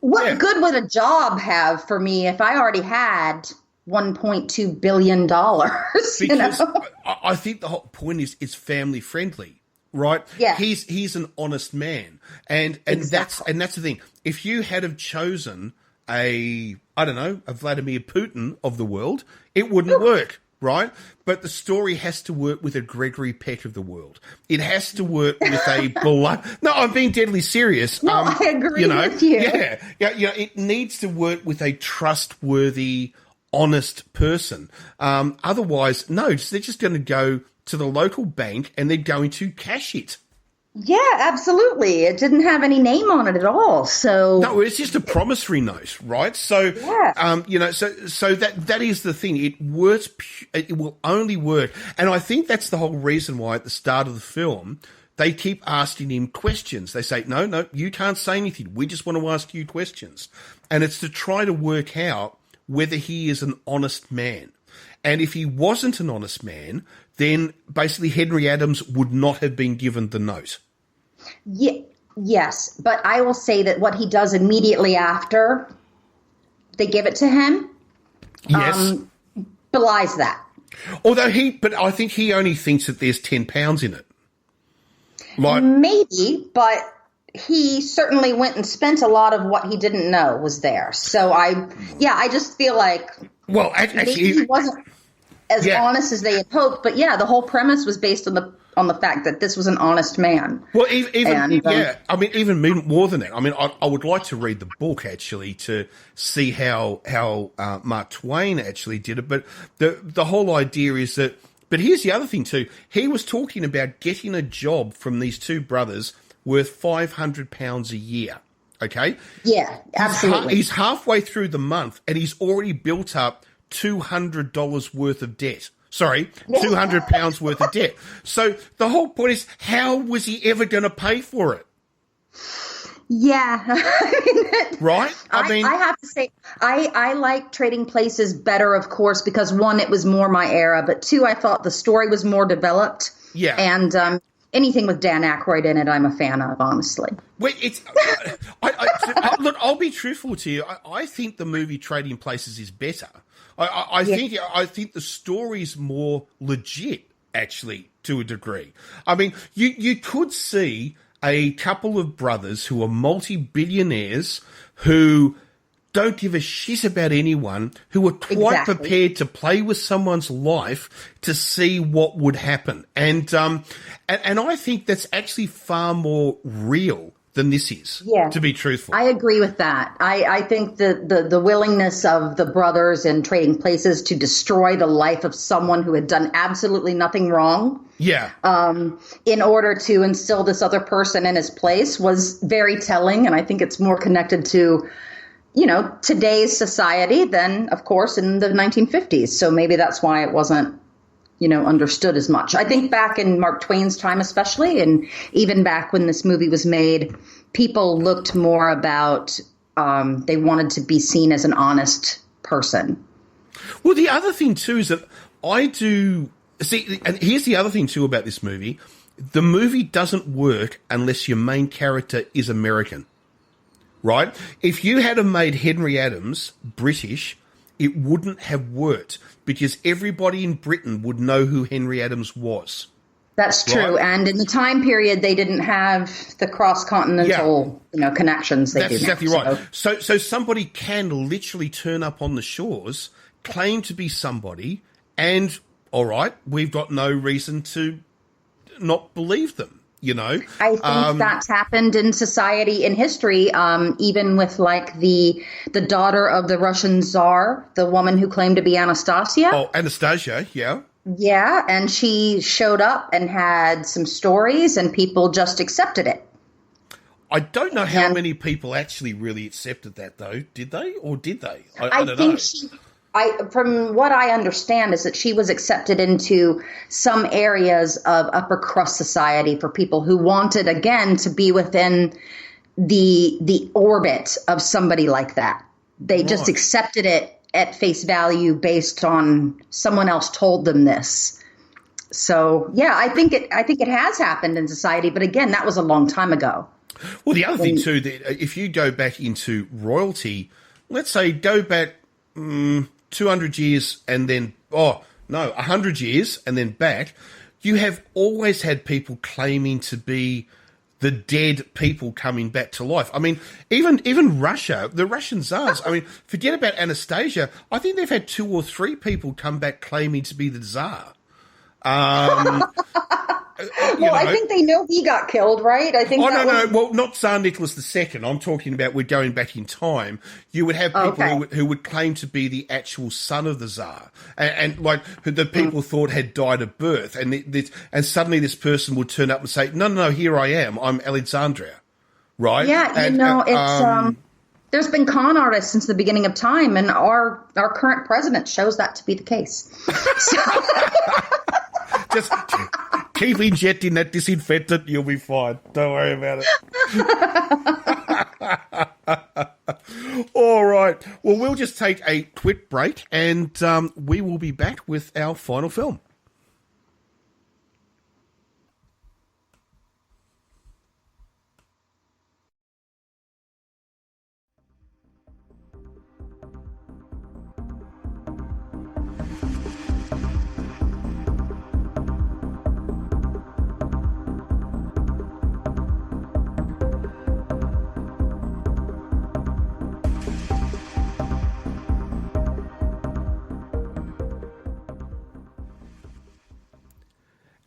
What good would a job have for me if I already had $1.2 billion? Because I think the whole point is it's family friendly, right? Yeah. He's an honest man. And exactly. that's the thing. If you had have chosen a Vladimir Putin of the world, it wouldn't work, right? But the story has to work with a Gregory Peck of the world. It has to work with a No, I'm being deadly serious. No, I agree with you. Yeah. It needs to work with a trustworthy, honest person. Otherwise, no, they're just going to go to the local bank and they're going to cash it. Yeah, absolutely. It didn't have any name on it at all. So no, it's just a promissory note, right? So, so that is the thing. It works. It will only work, and I think that's the whole reason why at the start of the film they keep asking him questions. They say, "No, you can't say anything. We just want to ask you questions," and it's to try to work out whether he is an honest man. And if he wasn't an honest man, then basically Henry Adams would not have been given the note. Yeah, yes, but I will say that what he does immediately after they give it to him belies that. Although but I think he only thinks that there's £10 in it. Maybe, but he certainly went and spent a lot of what he didn't know was there. So I just feel like actually he wasn't as honest as they had hoped. But yeah, the whole premise was based on the fact that this was an honest man. Well, even more than that. I mean, I would like to read the book actually to see how Mark Twain actually did it. But the whole idea is that. But here's the other thing too. He was talking about getting a job from these two brothers worth £500 a year, okay? Yeah, absolutely. He's halfway through the month and he's already built up $200 worth of debt. Sorry, £200 worth of debt. So the whole point is, how was he ever going to pay for it? Yeah. Right? I have to say, I like Trading Places better, of course, because one, it was more my era, but two, I thought the story was more developed. Yeah. And anything with Dan Aykroyd in it, I'm a fan of, honestly. Well, look, I'll be truthful to you. I think the movie Trading Places is better. I think the story's more legit, actually, to a degree. I mean, you could see a couple of brothers who are multi-billionaires who don't give a shit about anyone, who are quite prepared to play with someone's life to see what would happen. And I think that's actually far more real than this is, to be truthful. I agree with that. I think the willingness of the brothers in Trading Places to destroy the life of someone who had done absolutely nothing wrong, in order to instill this other person in his place was very telling. And I think it's more connected to, today's society than, of course, in the 1950s. So maybe that's why it wasn't, understood as much. I think back in Mark Twain's time especially, and even back when this movie was made, people looked more about, they wanted to be seen as an honest person. Well, the other thing too is that and here's the other thing too about this movie. The movie doesn't work unless your main character is American, right? If you had made Henry Adams British, it wouldn't have worked, because everybody in Britain would know who Henry Adams was. That's true. Right? And in the time period, they didn't have the cross-continental connections they do now. That's exactly right. So somebody can literally turn up on the shores, claim to be somebody, and, all right, we've got no reason to not believe them. I think that's happened in society, in history, even with like the daughter of the Russian Tsar, the woman who claimed to be Anastasia. Oh, Anastasia, yeah. Yeah, and she showed up and had some stories, and people just accepted it. I don't know how many people actually really accepted that, though. Did they? Or did they? I don't know. From what I understand, is that she was accepted into some areas of upper crust society for people who wanted, again, to be within the orbit of somebody like that. They just accepted it at face value based on someone else told them this. So, yeah, I think it has happened in society. But again, that was a long time ago. Well, the other thing, too, that if you go back into royalty, let's say go back 200 years and then, 100 years and then back, you have always had people claiming to be the dead people coming back to life. I mean, even Russia, the Russian Tsars, I mean, forget about Anastasia. I think they've had 2 or 3 people come back claiming to be the Tsar. I think they know he got killed, right? I think. Oh, no. Well, not Tsar Nicholas II. I'm talking about, we're going back in time. You would have people who would claim to be the actual son of the Tsar, and like who the people thought had died of birth, and suddenly this person would turn up and say, "No, here I am. I'm Alexandria," right? Yeah, it's. There's been con artists since the beginning of time, and our current president shows that to be the case. Just keep injecting that disinfectant, you'll be fine. Don't worry about it. All right. Well, we'll just take a quick break, and we will be back with our final film.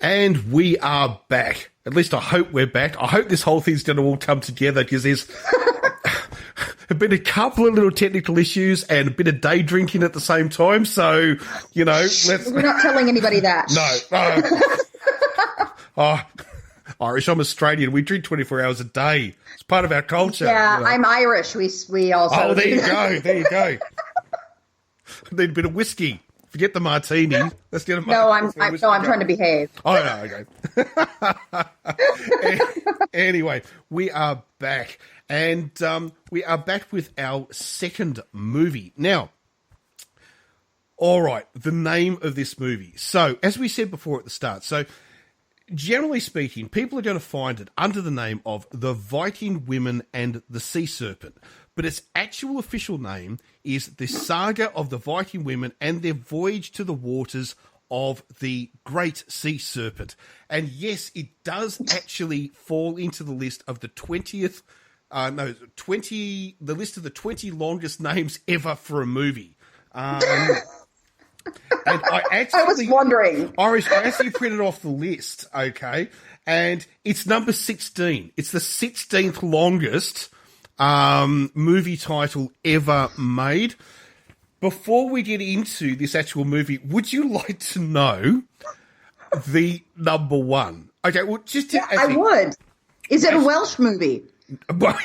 And we are back. At least I hope we're back. I hope this whole thing's going to all come together, because there's been a couple of little technical issues and a bit of day drinking at the same time. So, we're not telling anybody that. No. Irish, I'm Australian. We drink 24 hours a day. It's part of our culture. Yeah, I'm Irish. We also. Oh, there you go. I need a bit of whiskey. Forget the martini. Let's get a martini. I'm trying to behave. Oh, no, okay. Anyway, we are back. And we are back with our second movie. Now, all right, the name of this movie. So, as we said before at the start, generally speaking, people are going to find it under the name of The Viking Women and the Sea Serpent. But its actual official name is The Saga of the Viking Women and Their Voyage to the Waters of the Great Sea Serpent. And yes, it does actually fall into the list of the 20th no, 20, the list of the 20 longest names ever for a movie. And I was wondering. I actually printed off the list, okay? And it's number 16. It's the 16th longest movie title ever made. Before we get into this actual movie, would you like to know the number one? Okay, well, I would. Is it a Welsh movie? Well,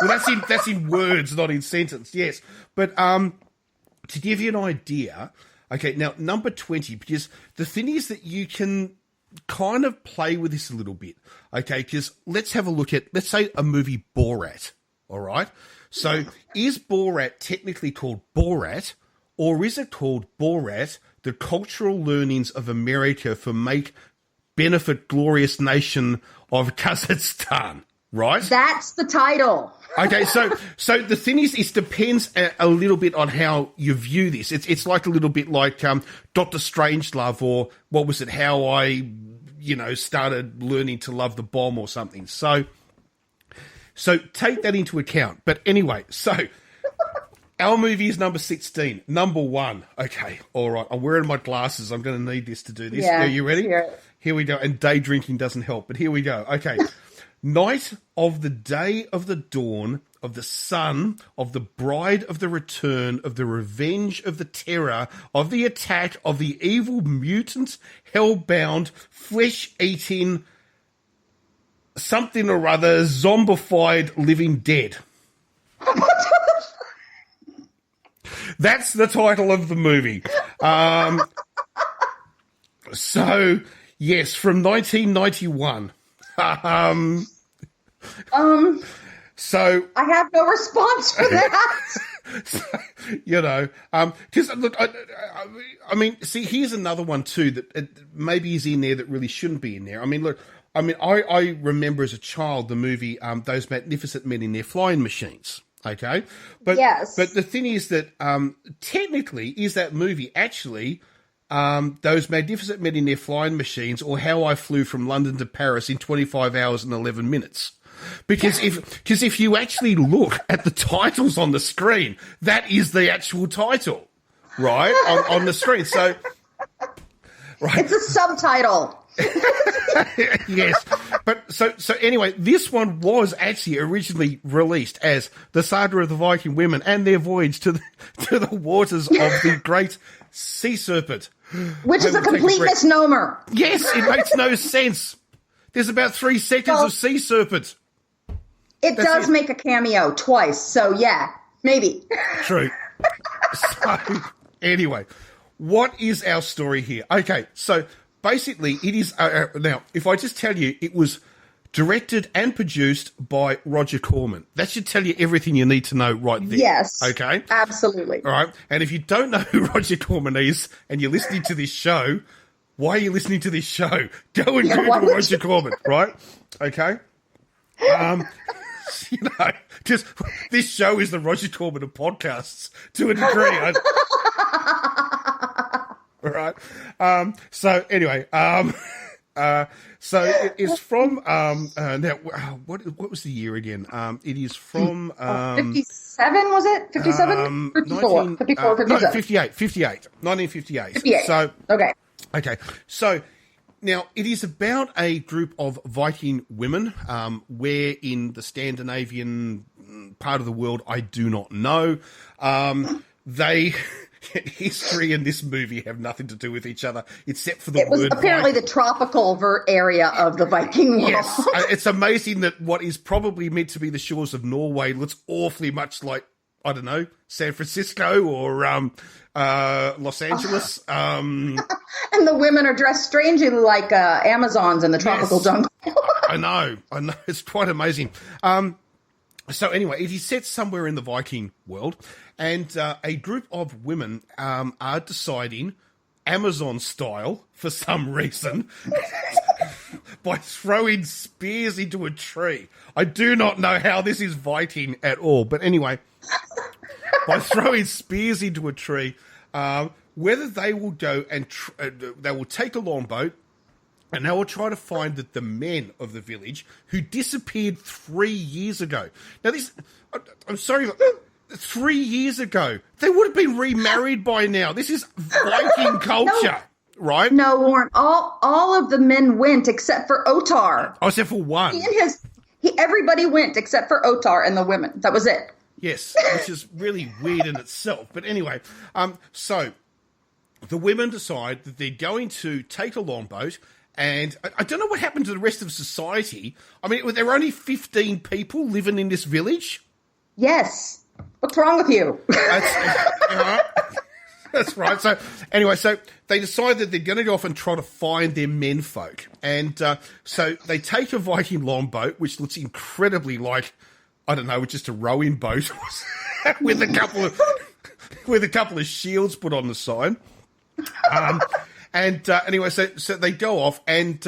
that's in words, not in sentence. Yes, but to give you an idea, okay, now number 20, because the thing is that you can kind of play with this a little bit, okay? Because let's have a look at, let's say, a movie Borat. All right. So is Borat technically called Borat, or is it called Borat, the Cultural Learnings of America for Make Benefit Glorious Nation of Kazakhstan? Right? That's the title. Okay, so the thing is, it depends a little bit on how you view this. It's like a little bit like Dr. Strangelove, or what was it, how I, started learning to love the bomb or something. So take that into account. But anyway, so our movie is number 16. Number one. Okay, all right. I'm wearing my glasses. I'm going to need this to do this. Yeah, are you ready? sure. Here we go. And day drinking doesn't help, but here we go. Okay. Night of the day of the dawn of the son of the bride of the return of the revenge of the terror of the attack of the evil mutant hell-bound flesh-eating something or other zombified living dead. That's the title of the movie. So yes, from 1991. So I have no response for that. because look, I mean, see, here's another one too that maybe is in there that really shouldn't be in there. I mean, look, I remember as a child the movie Those Magnificent Men in Their Flying Machines. Okay, but yes. But the thing is that technically, is that movie actually Those Magnificent Men in Their Flying Machines, or How I Flew from London to Paris in 25 hours and 11 minutes? Because if you actually look at the titles on the screen, that is the actual title, right, on the screen. So, right, it's a subtitle. Yes, but so anyway, this one was actually originally released as The Saga of the Viking Women and Their Voyage to the waters of the Great Sea Serpent, which is a complete misnomer. Yes, it makes no sense. There's about 3 seconds of Sea Serpent. It does make a cameo twice, so yeah, maybe. True. So, anyway, what is our story here? Okay, so basically it is... now, if I just tell you, it was directed and produced by Roger Corman. That should tell you everything you need to know right there. Yes. Okay? Absolutely. All right? And if you don't know who Roger Corman is and you're listening to this show, why are you listening to this show? Go and Google Roger Corman, right? Okay? Just this show is the Roger Corman of podcasts to a degree. All right. So anyway, so it is from now. What was the year again? It is from 57. Was it 57? 54. 54. 57. No, 58. 1958. 58. So okay. So now it is about a group of Viking women, where in the Scandinavian part of the world, I do not know. History and this movie have nothing to do with each other, except for the word. It was apparently Viking. The tropical area of the Viking world. Yes, it's amazing that what is probably meant to be the shores of Norway looks awfully much like, I don't know, San Francisco or Los Angeles. And the women are dressed strangely like Amazons in the tropical jungle. I know. It's quite amazing. So anyway, it is set somewhere in the Viking world, and a group of women are deciding, Amazon style, for some reason, by throwing spears into a tree. I do not know how this is Viking at all, but anyway, by throwing spears into a tree, whether they will go and they will take a longboat, And they were trying to find the men of the village who disappeared 3 years ago. Now, I'm sorry, 3 years ago. They would have been remarried by now. This is Viking culture, right? No, Warren. All of the men went except for Otar. Oh, except for one. Everybody went except for Otar and the women. That was it. Yes, which is really weird in itself. But anyway, so the women decide that they're going to take a longboat. And I don't know what happened to the rest of society. I mean, there were only 15 people living in this village. Yes. What's wrong with you? That's right. So anyway, so they decide that they're going to go off and try to find their menfolk. And so they take a Viking longboat, which looks incredibly like, I don't know, just a rowing boat with a couple of shields put on the side. And anyway, so they go off, and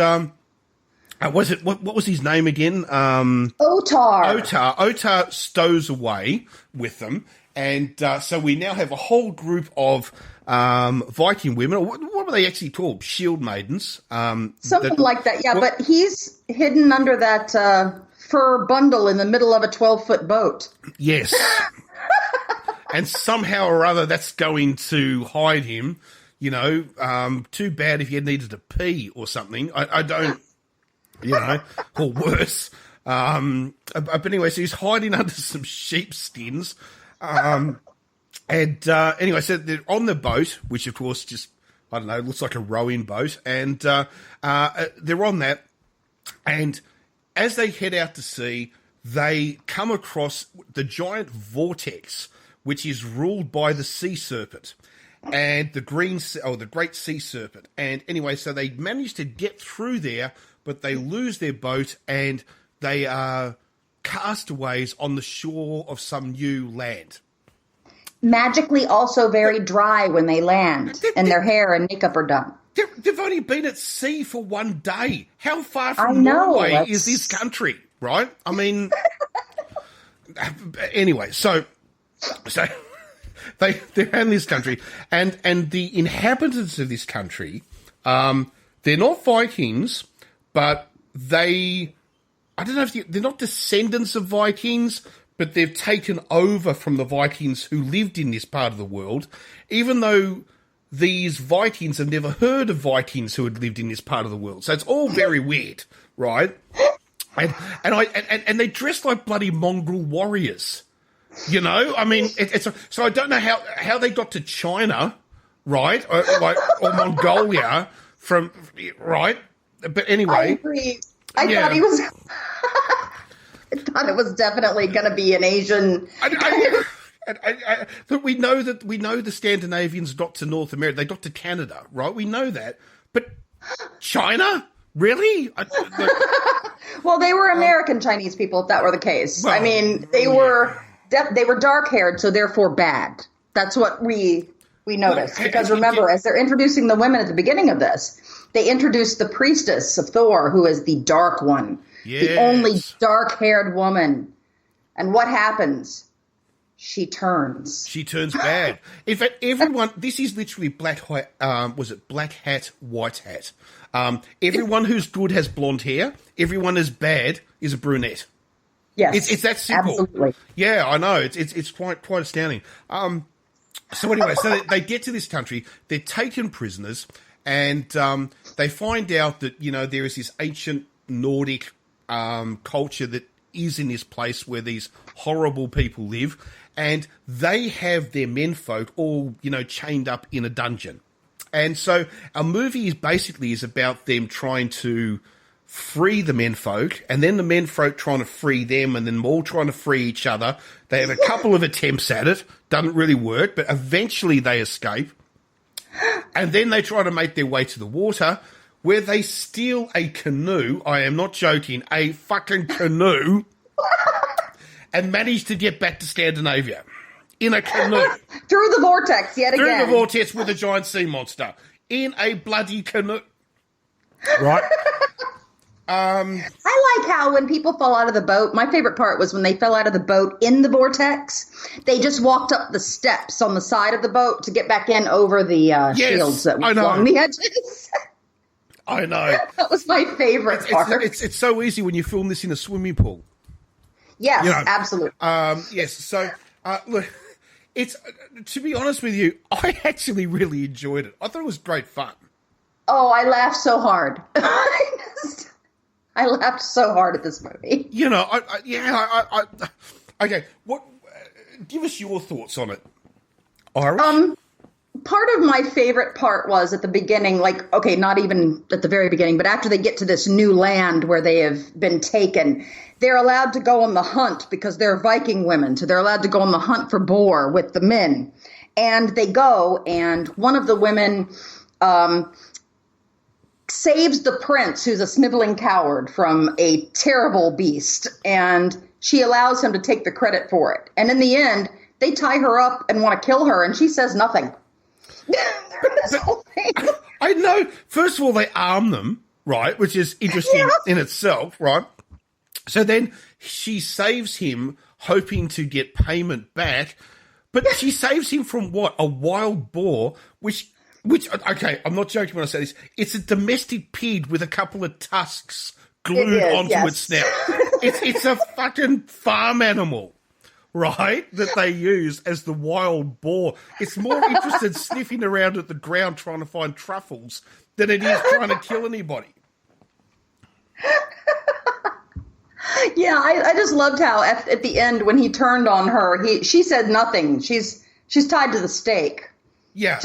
what was his name again? Otar. Otar stows away with them, and so we now have a whole group of Viking women. Or what were they actually called? Shield maidens. Something like that, yeah. But he's hidden under that fur bundle in the middle of a 12-foot boat. Yes. And somehow or other, that's going to hide him. You know, too bad if you needed to pee or something. I don't, you know, or worse. But anyway, so he's hiding under some sheepskins. Anyway, so they're on the boat, which of course just, I don't know, looks like a rowing boat. And they're on that. And as they head out to sea, they come across the giant vortex, which is ruled by the sea serpent. And the great sea serpent. And anyway, so they manage to get through there, but they lose their boat and they are castaways on the shore of some new land. Magically also very dry when they land, and their hair and makeup are done. They've only been at sea for one day. How far from Norway is this country, right? I mean, anyway, so they're in this country, and the inhabitants of this country, they're not Vikings, but I don't know if they're not descendants of Vikings, but they've taken over from the Vikings who lived in this part of the world, even though these Vikings have never heard of Vikings who had lived in this part of the world. So it's all very weird, right? And they dress like bloody mongrel warriors. You know, I mean, so I don't know how they got to China, right, or Mongolia right. But anyway, I agree. I thought it was definitely going to be an Asian. But we know the Scandinavians got to North America. They got to Canada, right? We know that. But China, really? Well, they were American Chinese people, if that were the case. Well, I mean, they were dark-haired, so therefore bad. That's what we noticed. Because remember, as they're introducing the women at the beginning of this, they introduced the priestess of Thor, who is the dark one. Yes. The only dark-haired woman. And what happens? She turns. She turns bad. In fact, everyone, this is literally black hat, white hat. Everyone who's good has blonde hair. Everyone who's bad is a brunette. Yes. It's that simple. Absolutely. Yeah, I know. It's quite astounding. So anyway, so they get to this country, they're taken prisoners, and they find out that, you know, there is this ancient Nordic culture that is in this place where these horrible people live, and they have their menfolk all, you know, chained up in a dungeon. And so our movie is about them trying to free the menfolk, and then the menfolk trying to free them, and then them all trying to free each other. They have a couple of attempts at it, doesn't really work, but eventually they escape. And then they try to make their way to the water, where they steal a canoe, I am not joking, a fucking canoe, and manage to get back to Scandinavia in a canoe. Through the vortex yet again. Through the vortex with a giant sea monster. In a bloody canoe. Right? I like how when people fall out of the boat, my favorite part was when they fell out of the boat in the vortex, they just walked up the steps on the side of the boat to get back in over the shields that were along the edges. I know. That was my favorite part. It's so easy when you film this in a swimming pool. Yes, absolutely. Yes. So, look, it's to be honest with you, I actually really enjoyed it. I thought it was great fun. Oh, I laughed so hard. I laughed so hard at this movie. You know, okay. What? Give us your thoughts on it, Irish. Part of my favorite part was at the beginning, like, okay, not even at the very beginning, but after they get to this new land where they have been taken, they're allowed to go on the hunt because they're Viking women. So they're allowed to go on the hunt for boar with the men. And they go, and one of the women saves the prince, who's a sniveling coward, from a terrible beast. And she allows him to take the credit for it. And in the end, they tie her up and want to kill her, and she says nothing. This whole thing. I know. First of all, they arm them, right, which is interesting in itself, right? So then she saves him, hoping to get payment back, but she saves him from what? A wild boar, which, okay, I'm not joking when I say this. It's a domestic pig with a couple of tusks glued onto its snout. It's a fucking farm animal. Right, that they use as the wild boar. It's more interested sniffing around at the ground trying to find truffles than it is trying to kill anybody. Yeah, I just loved how at the end when he turned on her, she said nothing. She's tied to the stake. Yeah,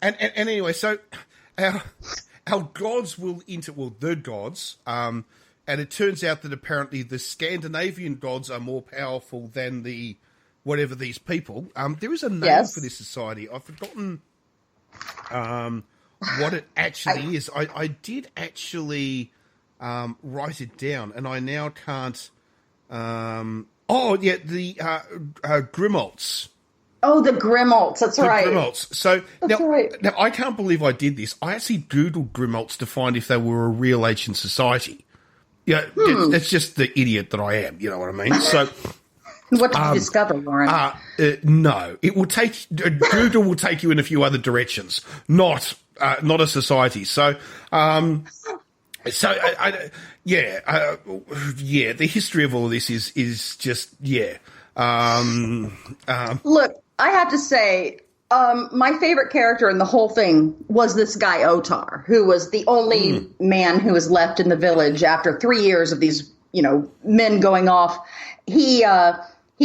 and anyway, so our gods will the gods. And it turns out that apparently the Scandinavian gods are more powerful than whatever these people. There is a name for this society. I've forgotten what it actually is. I did actually write it down, and I now can't. The Grimolds. Oh, the Grimolds. That's right. Grimolds. So now I can't believe I did this. I actually Googled Grimolds to find if they were a real ancient society. Yeah, that's just the idiot that I am. You know what I mean? So, what did you discover, Warren? No, it will take Google will take you in a few other directions, not a society. So, the history of all of this is just Look, I have to say. My favorite character in the whole thing was this guy Otar, who was the only man who was left in the village after 3 years of these, men going off. He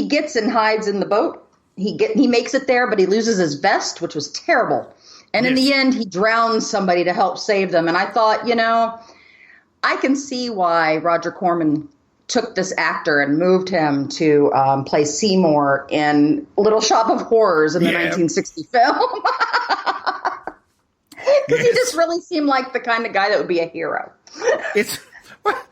gets and hides in the boat. He makes it there, but he loses his vest, which was terrible. And in the end, he drowns somebody to help save them. And I thought, I can see why Roger Corman took this actor and moved him to play Seymour in Little Shop of Horrors in the 1960 film. Because he just really seemed like the kind of guy that would be a hero. I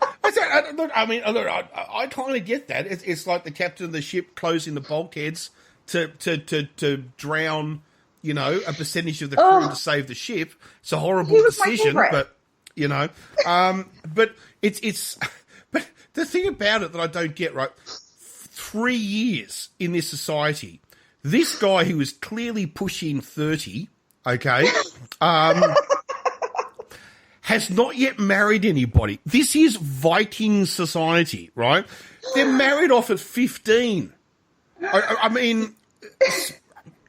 kind of get that. It's like the captain of the ship closing the bulkheads to drown, a percentage of the crew to save the ship. It's a horrible decision, but but it's. But the thing about it that I don't get, right, 3 years in this society, this guy who is clearly pushing 30, okay, has not yet married anybody. This is Viking society, right? They're married off at 15. I mean...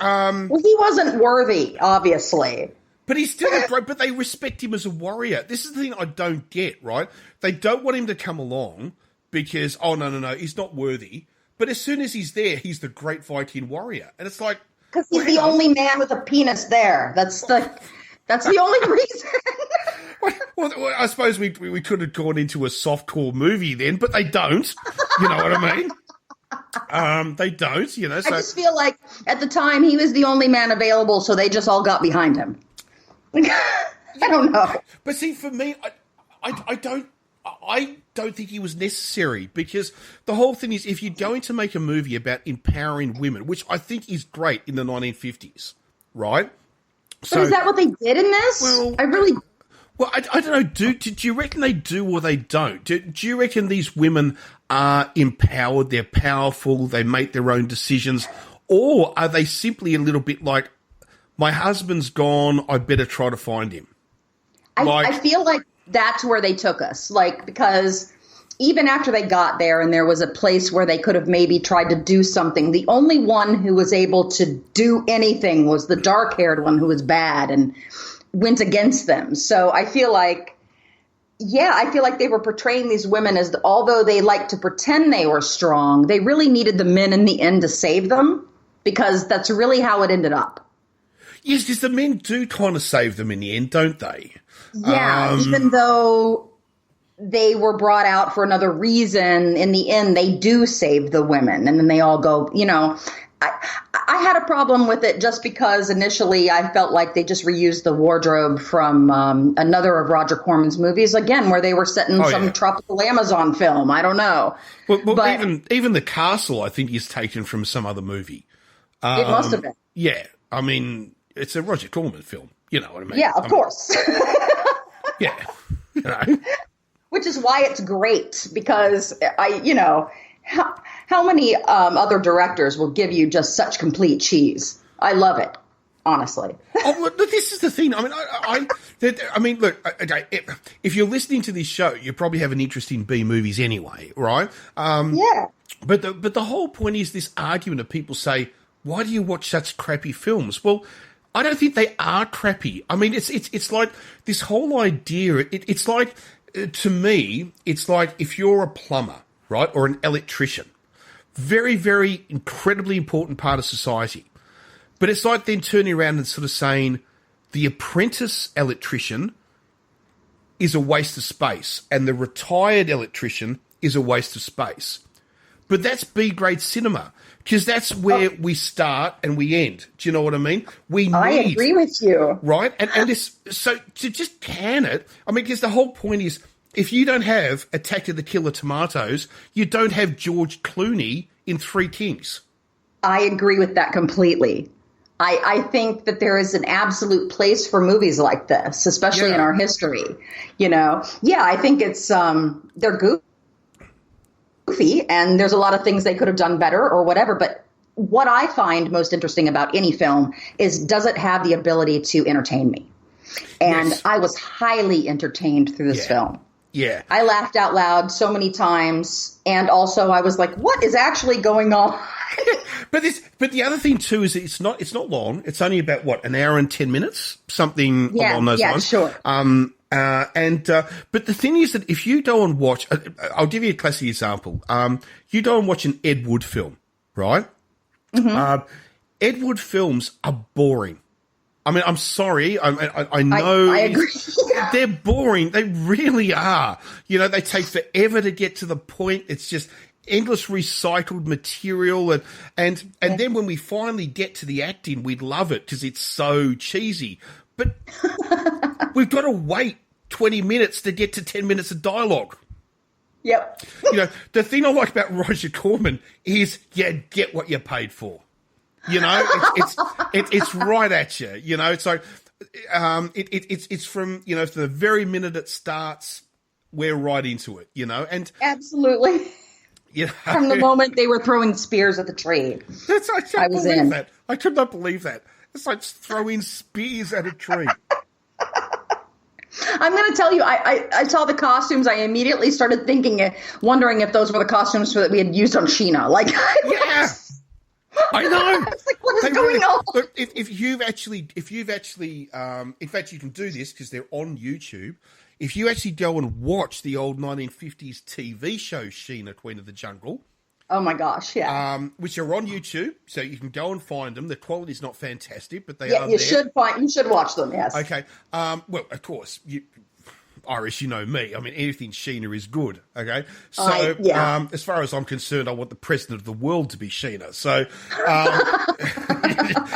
well, he wasn't worthy, obviously. But he's still but they respect him as a warrior. This is the thing I don't get, right? They don't want him to come along because, no, he's not worthy. But as soon as he's there, he's the great Viking warrior. And it's like... Because he's the only man with a penis there. That's the only reason. Well, I suppose we could have gone into a softcore movie then, but they don't. You know what I mean? They don't, So. I just feel like at the time he was the only man available, so they just all got behind him. I don't know. But see, for me, I don't think he was necessary, because the whole thing is, if you're going to make a movie about empowering women, which I think is great in the 1950s, right? But is that what they did in this? Well, I don't know. Do you reckon they do or they don't? Do you reckon these women are empowered, they're powerful, they make their own decisions, or are they simply a little bit like my husband's gone, I better try to find him. I feel like that's where they took us, like, because even after they got there and there was a place where they could have maybe tried to do something, the only one who was able to do anything was the dark-haired one who was bad and went against them. So I feel like, they were portraying these women as, although they like to pretend they were strong, they really needed the men in the end to save them, because that's really how it ended up. Yes, because the men do kind of save them in the end, don't they? Yeah, even though they were brought out for another reason, in the end, they do save the women. And then they all go, I had a problem with it just because initially I felt like they just reused the wardrobe from another of Roger Corman's movies, again, where they were set in some tropical Amazon film. I don't know. Well, but even the castle, I think, is taken from some other movie. It must have been. Yeah. I mean, it's a Roger Corman film. You know what I mean? Yeah, of course. Yeah. Which is why it's great, because how many other directors will give you just such complete cheese? I love it, honestly. Look, this is the thing. I mean, look. Okay, if you're listening to this show, you probably have an interest in B movies anyway, right? Yeah. But the whole point is this argument of people say, "Why do you watch such crappy films?" Well, I don't think they are crappy. I mean, it's like this whole idea. It's like, to me, it's like if you're a plumber, right, or an electrician, very, very incredibly important part of society. But it's like then turning around and sort of saying the apprentice electrician is a waste of space and the retired electrician is a waste of space. But that's B-grade cinema, because that's where we start and we end. Do you know what I mean? I agree with you. Right? And this, so to just can it, I mean, because the whole point is, if you don't have Attack of the Killer Tomatoes, you don't have George Clooney in Three Kings. I agree with that completely. I think that there is an absolute place for movies like this, especially in our history. Yeah, I think it's they're goofy, and there's a lot of things they could have done better or whatever. But what I find most interesting about any film is, does it have the ability to entertain me? And I was highly entertained through this film. Yeah. I laughed out loud so many times, and also I was like, what is actually going on? But the other thing too is it's not long. It's only about an hour and 10 minutes, something along those lines. Yeah, sure. But the thing is that if you go and watch, I'll give you a classic example. You go and watch an Ed Wood film, right? Mm-hmm. Ed Wood films are boring. I mean, I'm sorry. I know. I agree. They're boring. They really are. They take forever to get to the point. It's just endless recycled material. And then when we finally get to the acting, we love it because it's so cheesy. But we've got to wait 20 minutes to get to 10 minutes of dialogue. Yep. The thing I like about Roger Corman is you get what you paid for. It's right at you. It's like it's from from the very minute it starts, we're right into it. And absolutely. From the moment they were throwing spears at the tree, I was in. That. I could not believe that. It's like throwing spears at a tree. I'm going to tell you, I saw the costumes. I immediately started wondering if those were the costumes that we had used on Sheena. Like, yeah. I know. I was like, what is going on? Look, if you've actually, in fact, you can do this because they're on YouTube. If you actually go and watch the old 1950s TV show Sheena, Queen of the Jungle. Oh my gosh, yeah. Which are on YouTube, so you can go and find them. The quality's not fantastic, but they are you there. You should watch them, yes. Okay. Well, of course, Irish, you know me. I mean, anything Sheena is good, okay? So, as far as I'm concerned, I want the president of the world to be Sheena. So,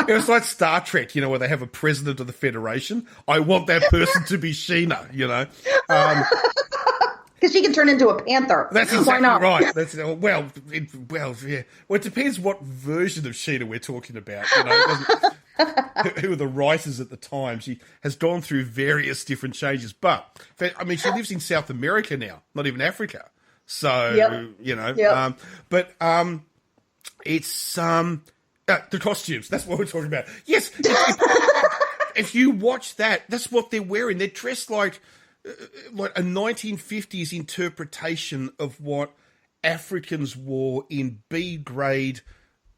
it was like Star Trek, where they have a president of the Federation. I want that person to be Sheena, Because she can turn into a panther. That's exactly right. That's yeah. Well, it depends what version of Sheena we're talking about. Who are the writers at the time? She has gone through various different changes, but I mean, she lives in South America now, not even Africa. So Yep. it's The costumes. That's what we're talking about. Yes. If you watch that, that's what they're wearing. They're dressed like a 1950s interpretation of what Africans wore in B-grade,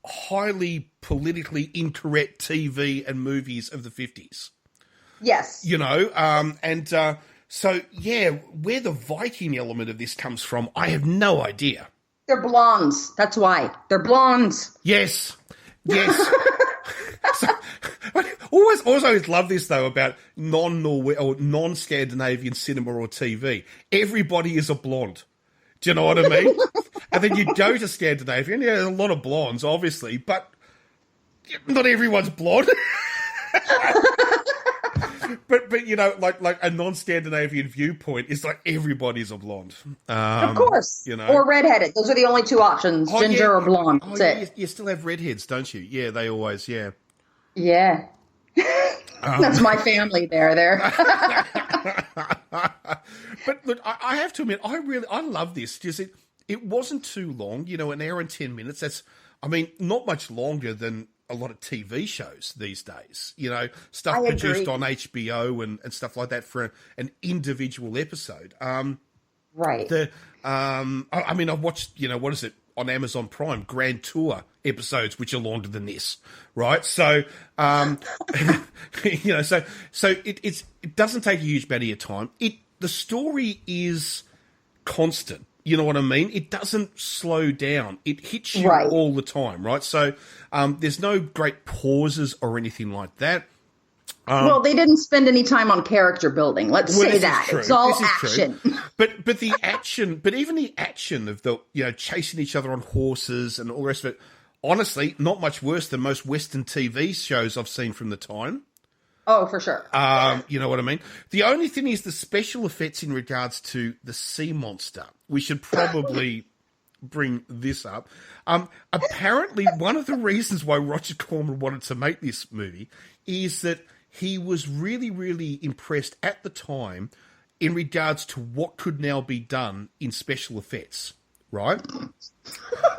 highly politically incorrect TV and movies of the 50s. Yes. So, yeah, where the Viking element of this comes from, I have no idea. They're blondes. That's why. They're blondes. Yes. So, I always love this, though, about non-Scandinavian cinema or TV. Everybody is a blonde. Do you know what I mean? And then you go to Scandinavia, and there's a lot of blondes, obviously, but not everyone's blonde. But like a non-Scandinavian viewpoint is like everybody's a blonde. Of course. Or redheaded. Those are the only two options, ginger or blonde. That's it. You still have redheads, don't you? Yeah, they always, yeah. Yeah. That's my family there. But look, I have to admit, I love this. Just it wasn't too long, an hour and 10 minutes. That's, not much longer than a lot of TV shows these days. Stuff produced on HBO and stuff like that for an individual episode. Right. I've watched, what is it, on Amazon Prime, Grand Tour episodes, which are longer than this, right? So, so it doesn't take a huge amount of your time. The story is constant. You know what I mean? It doesn't slow down. It hits you all the time, right? So, there's no great pauses or anything like that. Well, they didn't spend any time on character building. Let's say that. It's all action. But the action, but even the action of the, chasing each other on horses and all the rest of it, honestly, not much worse than most Western TV shows I've seen from the time. Oh, for sure. You know what I mean? The only thing is the special effects in regards to the sea monster. We should probably bring this up. Apparently, one of the reasons why Roger Corman wanted to make this movie is that he was really, really impressed at the time in regards to what could now be done in special effects, right?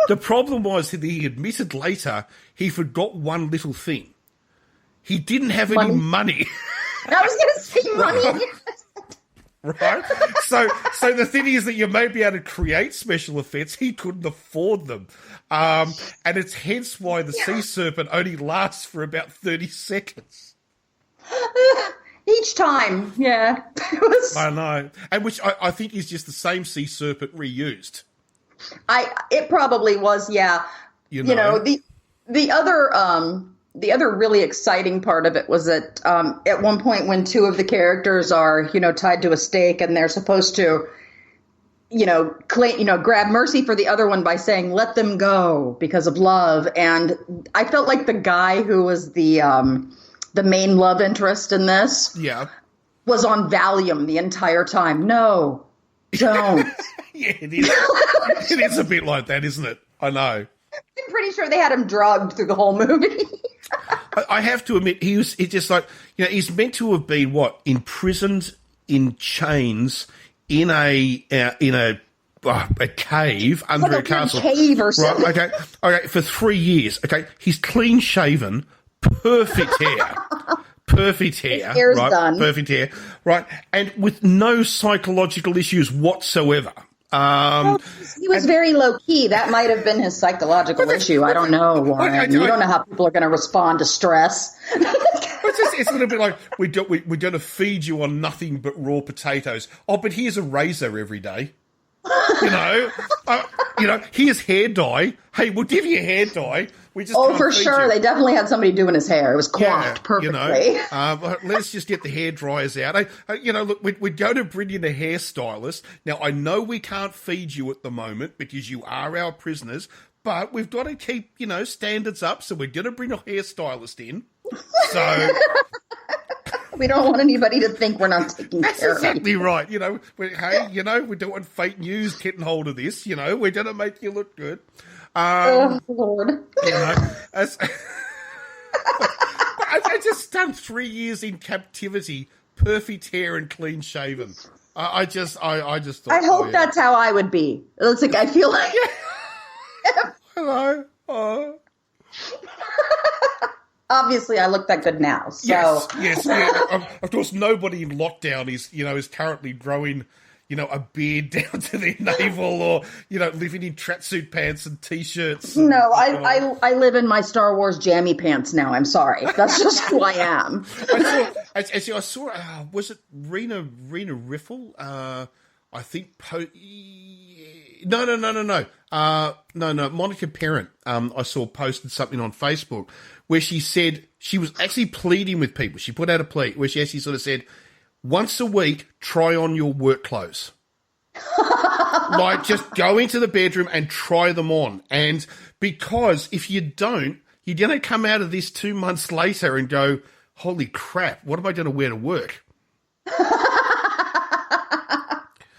The problem was that he admitted later he forgot one little thing. He didn't have any money. I was going to say money. Right? So the thing is that you may be able to create special effects. He couldn't afford them. And it's hence why the sea serpent only lasts for about 30 seconds. Each time, yeah. I know. And which I think is just the same sea serpent reused. It probably was, yeah. The other really exciting part of it was that at one point when two of the characters are, tied to a stake and they're supposed to, grab mercy for the other one by saying, let them go because of love. And I felt like the guy who was the main love interest in this was on Valium the entire time. No, don't. Yeah, it is. It is a bit like that, isn't it? I know. I'm pretty sure they had him drugged through the whole movie. I have to admit, he's just like, he's meant to have been imprisoned in chains in a cave under a castle. Cave or something. Right, okay, for 3 years. Okay, he's clean shaven, perfect hair. Perfect hair. His hair's right? done. Perfect hair. Right. And with no psychological issues whatsoever. He was very low key. That might have been his psychological issue. I don't know, Warren. You don't know how people are going to respond to stress. It's a little bit like we're going to feed you on nothing but raw potatoes. Oh, but here's a razor every day. Here's hair dye. Hey, we'll give you hair dye. We just for sure. They definitely had somebody doing his hair. It was coiffed perfectly. Let's just get the hair dryers out. Look, we're going to bring in a hairstylist. Now, I know we can't feed you at the moment because you are our prisoners, but we've got to keep, standards up. So we're going to bring a hairstylist in. So we don't want anybody to think we're not taking care of it. That's exactly right. We don't want fake news getting hold of this. We're going to make you look good. Oh, Lord. I just done 3 years in captivity, perfect hair and clean shaven. I just thought. I hope that's how I would be. It's like I feel like. Hello. Oh. obviously I look that good now. So yes. Yeah. Of course, nobody in lockdown is currently growing, a beard down to their navel, or living in tracksuit pants and t-shirts. No, I live in my Star Wars jammy pants now. I'm sorry, that's just who I am. I saw. Was it Rena Riffle? I think. No. Monica Parent. I saw posted something on Facebook where she said she was actually pleading with people. She put out a plea where she actually sort of said, once a week, try on your work clothes. Like, just go into the bedroom and try them on. And because if you don't, you're going to come out of this 2 months later and go, holy crap, what am I going to wear to work?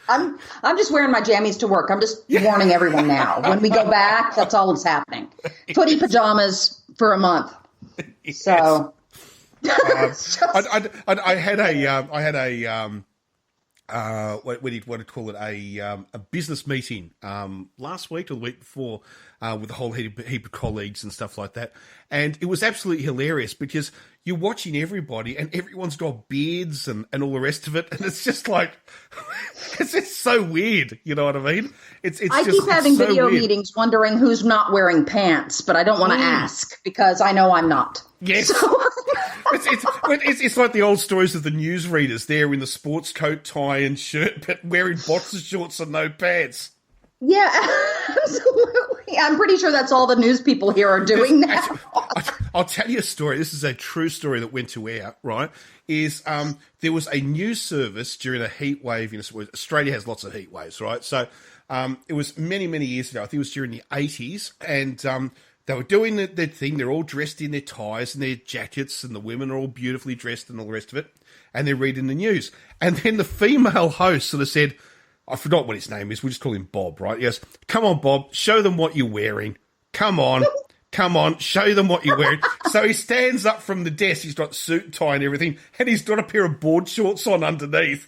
I'm just wearing my jammies to work. I'm just warning everyone now. When we go back, that's all that's happening. Footy pajamas for a month. Yes. So I had what do you call it, a business meeting last week or the week before with a whole heap of colleagues and stuff like that, and it was absolutely hilarious because you're watching everybody and everyone's got beards and all the rest of it, and it's just like it's just so weird, you know what I mean? I keep having video meetings wondering who's not wearing pants, but I don't want to ask because I know I'm not. Yes. So. It's like the old stories of the newsreaders there in the sports coat, tie and shirt, but wearing boxer shorts and no pants. Yeah, absolutely. I'm pretty sure that's all the news people here are doing now. I'll tell you a story. This is a true story that went to air, right? There was a news service during a heat wave. Australia has lots of heat waves, right? So it was many, many years ago. I think it was during the 80s, and they were doing their thing. They're all dressed in their ties and their jackets, and the women are all beautifully dressed and all the rest of it. And they're reading the news. And then the female host sort of said, I forgot what his name is. We'll just call him Bob, right? He goes, come on, Bob, show them what you're wearing. Come on, show them what you're wearing. So he stands up from the desk. He's got suit and tie and everything. And he's got a pair of board shorts on underneath.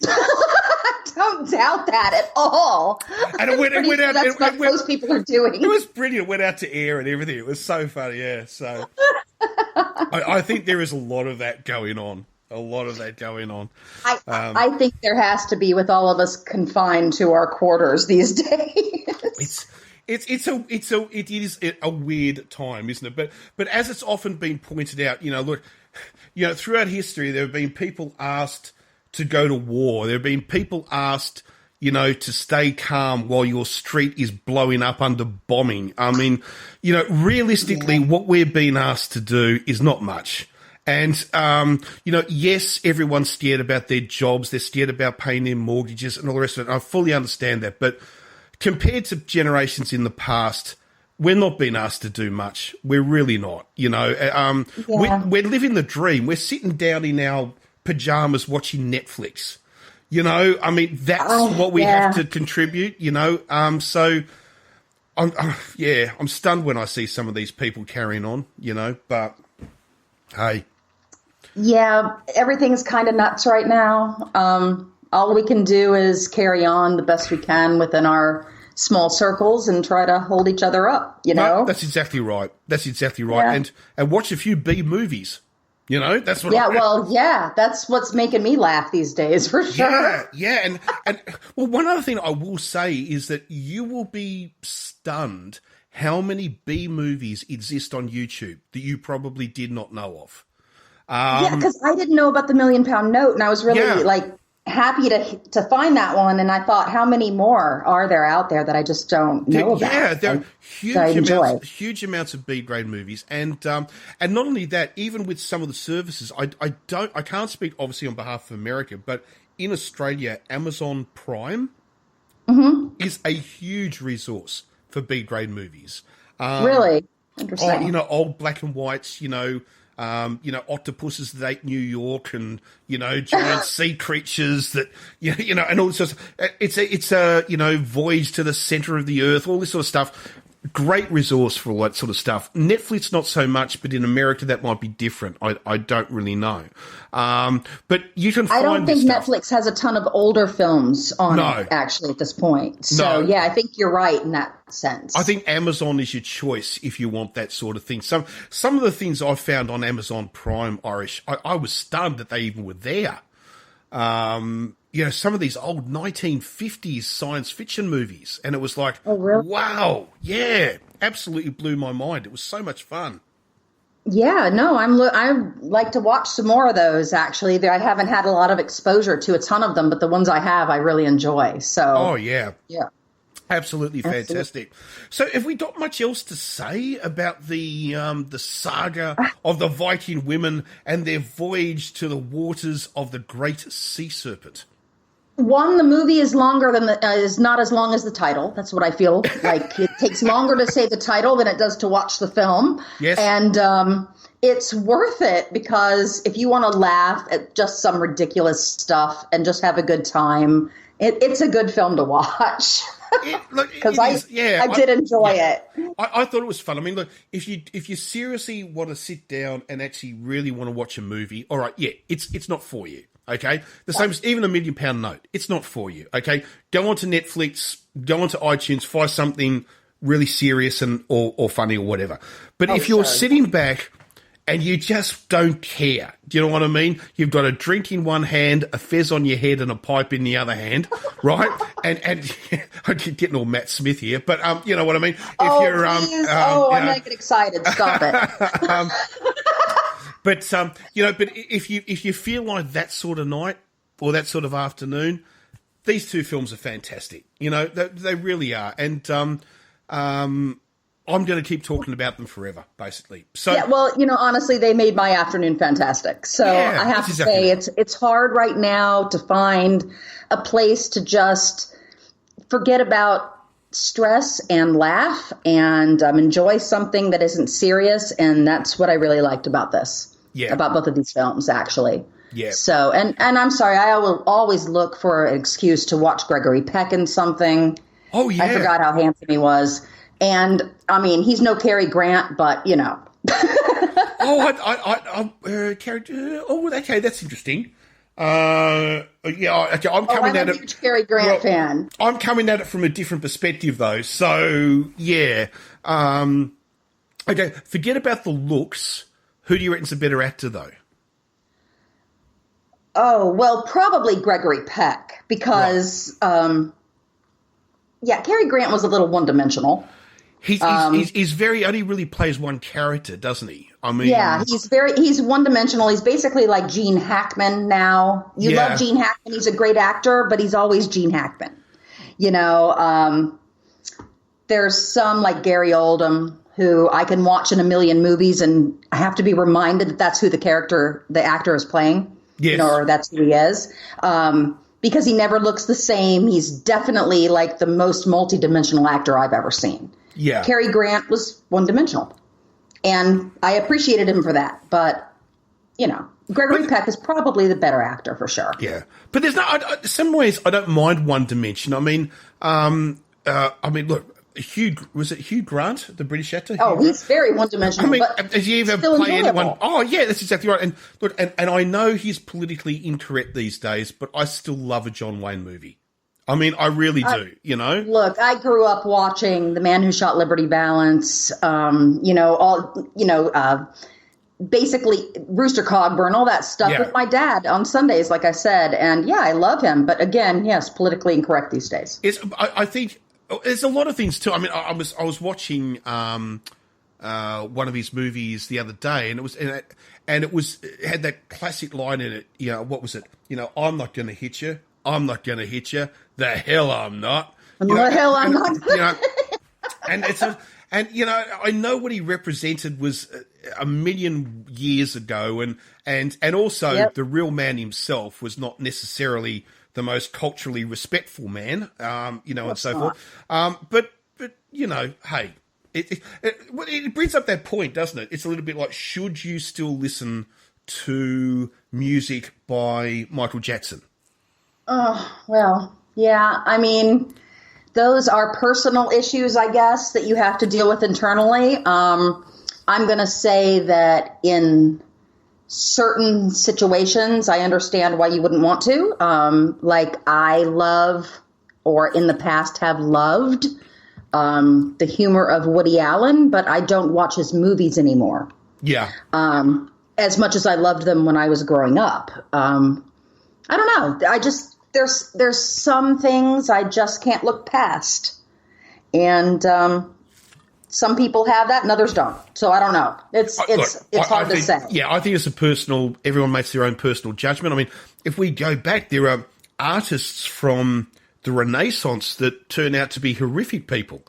Don't doubt that at all. And it went out. That's what most people are doing. It was brilliant. It went out to air and everything. It was so funny, yeah. So I think there is a lot of that going on. I think there has to be, with all of us confined to our quarters these days. It is a weird time, isn't it? But as it's often been pointed out, look, throughout history there have been people asked to go to war. There have been people asked, to stay calm while your street is blowing up under bombing. I mean, realistically, what we're being asked to do is not much. And, yes, everyone's scared about their jobs. They're scared about paying their mortgages and all the rest of it. I fully understand that. But compared to generations in the past, we're not being asked to do much. We're really not, We're living the dream. We're sitting down in our pajamas watching Netflix. I mean, that's what we have to contribute, So, I'm stunned when I see some of these people carrying on, but hey. Yeah, everything's kind of nuts right now. All we can do is carry on the best we can within our small circles and try to hold each other up, No, that's exactly right. Yeah. And watch a few B movies. That's what. That's what's making me laugh these days for sure. Yeah, and well, one other thing I will say is that you will be stunned how many B movies exist on YouTube that you probably did not know of. Because I didn't know about the £1 Million Note, and I was really happy to find that one. And I thought, how many more are there out there that I just don't know about? Yeah, there are huge amounts of B grade movies, and not only that, even with some of the services, I can't speak obviously on behalf of America, but in Australia, Amazon Prime is a huge resource for B grade movies. Really interesting. Old black and whites, octopuses that ate New York, and giant sea creatures that and all this sort of, it's a voyage to the center of the earth, all this sort of stuff. great resource for all that sort of stuff. Netflix, not so much, but in America, that might be different. I don't really know. But you can find I don't think stuff. Netflix has a ton of older films on it, actually, at this point. So, yeah, I think you're right in that sense. I think Amazon is your choice if you want that sort of thing. Some of the things I found on Amazon Prime, Irish, I was stunned that they even were there. Some of these old 1950s science fiction movies. And it was like, oh, really? Wow, yeah, absolutely blew my mind. It was so much fun. Yeah, no, I like to watch some more of those, actually. I haven't had a lot of exposure to a ton of them, but the ones I have, I really enjoy. So, oh, yeah. Yeah. Absolutely fantastic. So have we got much else to say about the saga of the Viking women and their voyage to the waters of the great sea serpent? One, the movie is longer than is not as long as the title. That's what I feel like. It takes longer to say the title than it does to watch the film. Yes. And it's worth it because if you want to laugh at just some ridiculous stuff and just have a good time, it's a good film to watch. Because I did enjoy it. I thought it was fun. I mean, look, if you seriously want to sit down and actually really want to watch a movie, all right, yeah, it's not for you. Okay, the same as even £1 million note. It's not for you. Okay, go onto Netflix, go onto iTunes, find something really serious or funny or whatever. But if you're sitting back and you just don't care, do you know what I mean? You've got a drink in one hand, a fez on your head, and a pipe in the other hand, right? and I'm getting all Matt Smith here, but you know what I mean. If you're I'm not getting excited. Stop it. But but if you feel like that sort of night or that sort of afternoon, these two films are fantastic. You know, they really are, and I'm going to keep talking about them forever, basically. So yeah, well, honestly, they made my afternoon fantastic. So I have to say, it's hard right now to find a place to just forget about stress and laugh and enjoy something that isn't serious, and that's what I really liked about this. Yeah. About both of these films, actually. Yeah. So, and I'm sorry, I will always look for an excuse to watch Gregory Peck in something. Oh, yeah. I forgot how handsome he was. And, I mean, he's no Cary Grant, but, okay, that's interesting. I'm coming at it. I'm a huge Cary Grant fan. I'm coming at it from a different perspective, though. So, yeah. Okay, forget about the looks. Who do you reckon's a better actor, though? Oh, well, probably Gregory Peck, because, Cary Grant was a little one-dimensional. He's very only really plays one character, doesn't he? I mean, yeah, he's one-dimensional. He's basically like Gene Hackman now. You love Gene Hackman; he's a great actor, but he's always Gene Hackman. There's some like Gary Oldman who I can watch in a million movies, and I have to be reminded that that's who the actor is playing. Yes. Or that's who he is. Because he never looks the same. He's definitely like the most multidimensional actor I've ever seen. Yeah. Cary Grant was one-dimensional. And I appreciated him for that. But, Gregory Peck is probably the better actor for sure. Yeah. But there's some ways I don't mind one dimension. I mean, look, Hugh Grant, the British actor? He's very one-dimensional. I mean, does he ever play anyone? Oh, yeah, that's exactly right. And look, and I know he's politically incorrect these days, but I still love a John Wayne movie. I mean, I really do, Look, I grew up watching The Man Who Shot Liberty Valance, basically Rooster Cogburn, all that stuff with my dad on Sundays, like I said. And, I love him. But, again, yes, politically incorrect these days. I think there's a lot of things, too. I mean, I was watching one of his movies the other day, and it had that classic line in it, what was it? I'm not going to hit you. I'm not going to hit you. The hell I'm not. I'm not. I know what he represented was a million years ago, and also the real man himself was not necessarily the most culturally respectful man, and so forth. But hey, it brings up that point, doesn't it? It's a little bit like, should you still listen to music by Michael Jackson? Oh, well, yeah. I mean, those are personal issues, I guess, that you have to deal with internally. I'm going to say that in certain situations, I understand why you wouldn't want to. Like I love, or in the past have loved, the humor of Woody Allen, but I don't watch his movies anymore. Yeah. As much as I loved them when I was growing up. I don't know. I just, there's some things I just can't look past. And, some people have that and others don't. So I don't know. It's hard to say. Yeah, I think it's a personal, everyone makes their own personal judgment. I mean, if we go back, there are artists from the Renaissance that turn out to be horrific people.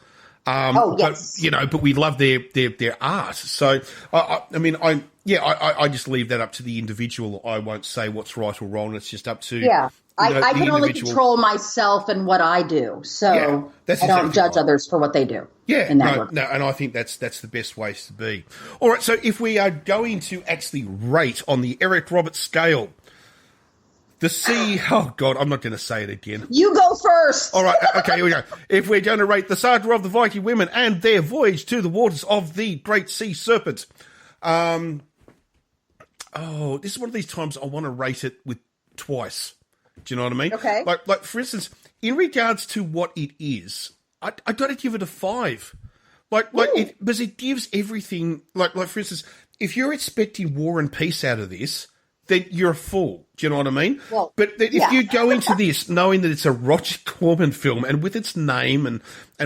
Yes. But we love their art. So, I just leave that up to the individual. I won't say what's right or wrong. It's just up to I can only control myself and what I do, so I don't judge others for what they do. Yeah, and I think that's the best ways to be. All right, so if we are going to actually rate on the Eric Roberts scale, oh God, I'm not going to say it again. You go first. All right, okay, here we go. If we're going to rate the saga of the Viking women and their voyage to the waters of the Great Sea Serpent, this is one of these times I want to rate it with twice. Do you know what I mean? Okay. Like for instance, in regards to what it is, I got to give it a 5. Because it gives everything. Like for instance, if you're expecting war and peace out of this, then you're a fool. Do you know what I mean? Well, but if you go into this knowing that it's a Roger Corman film and with its name and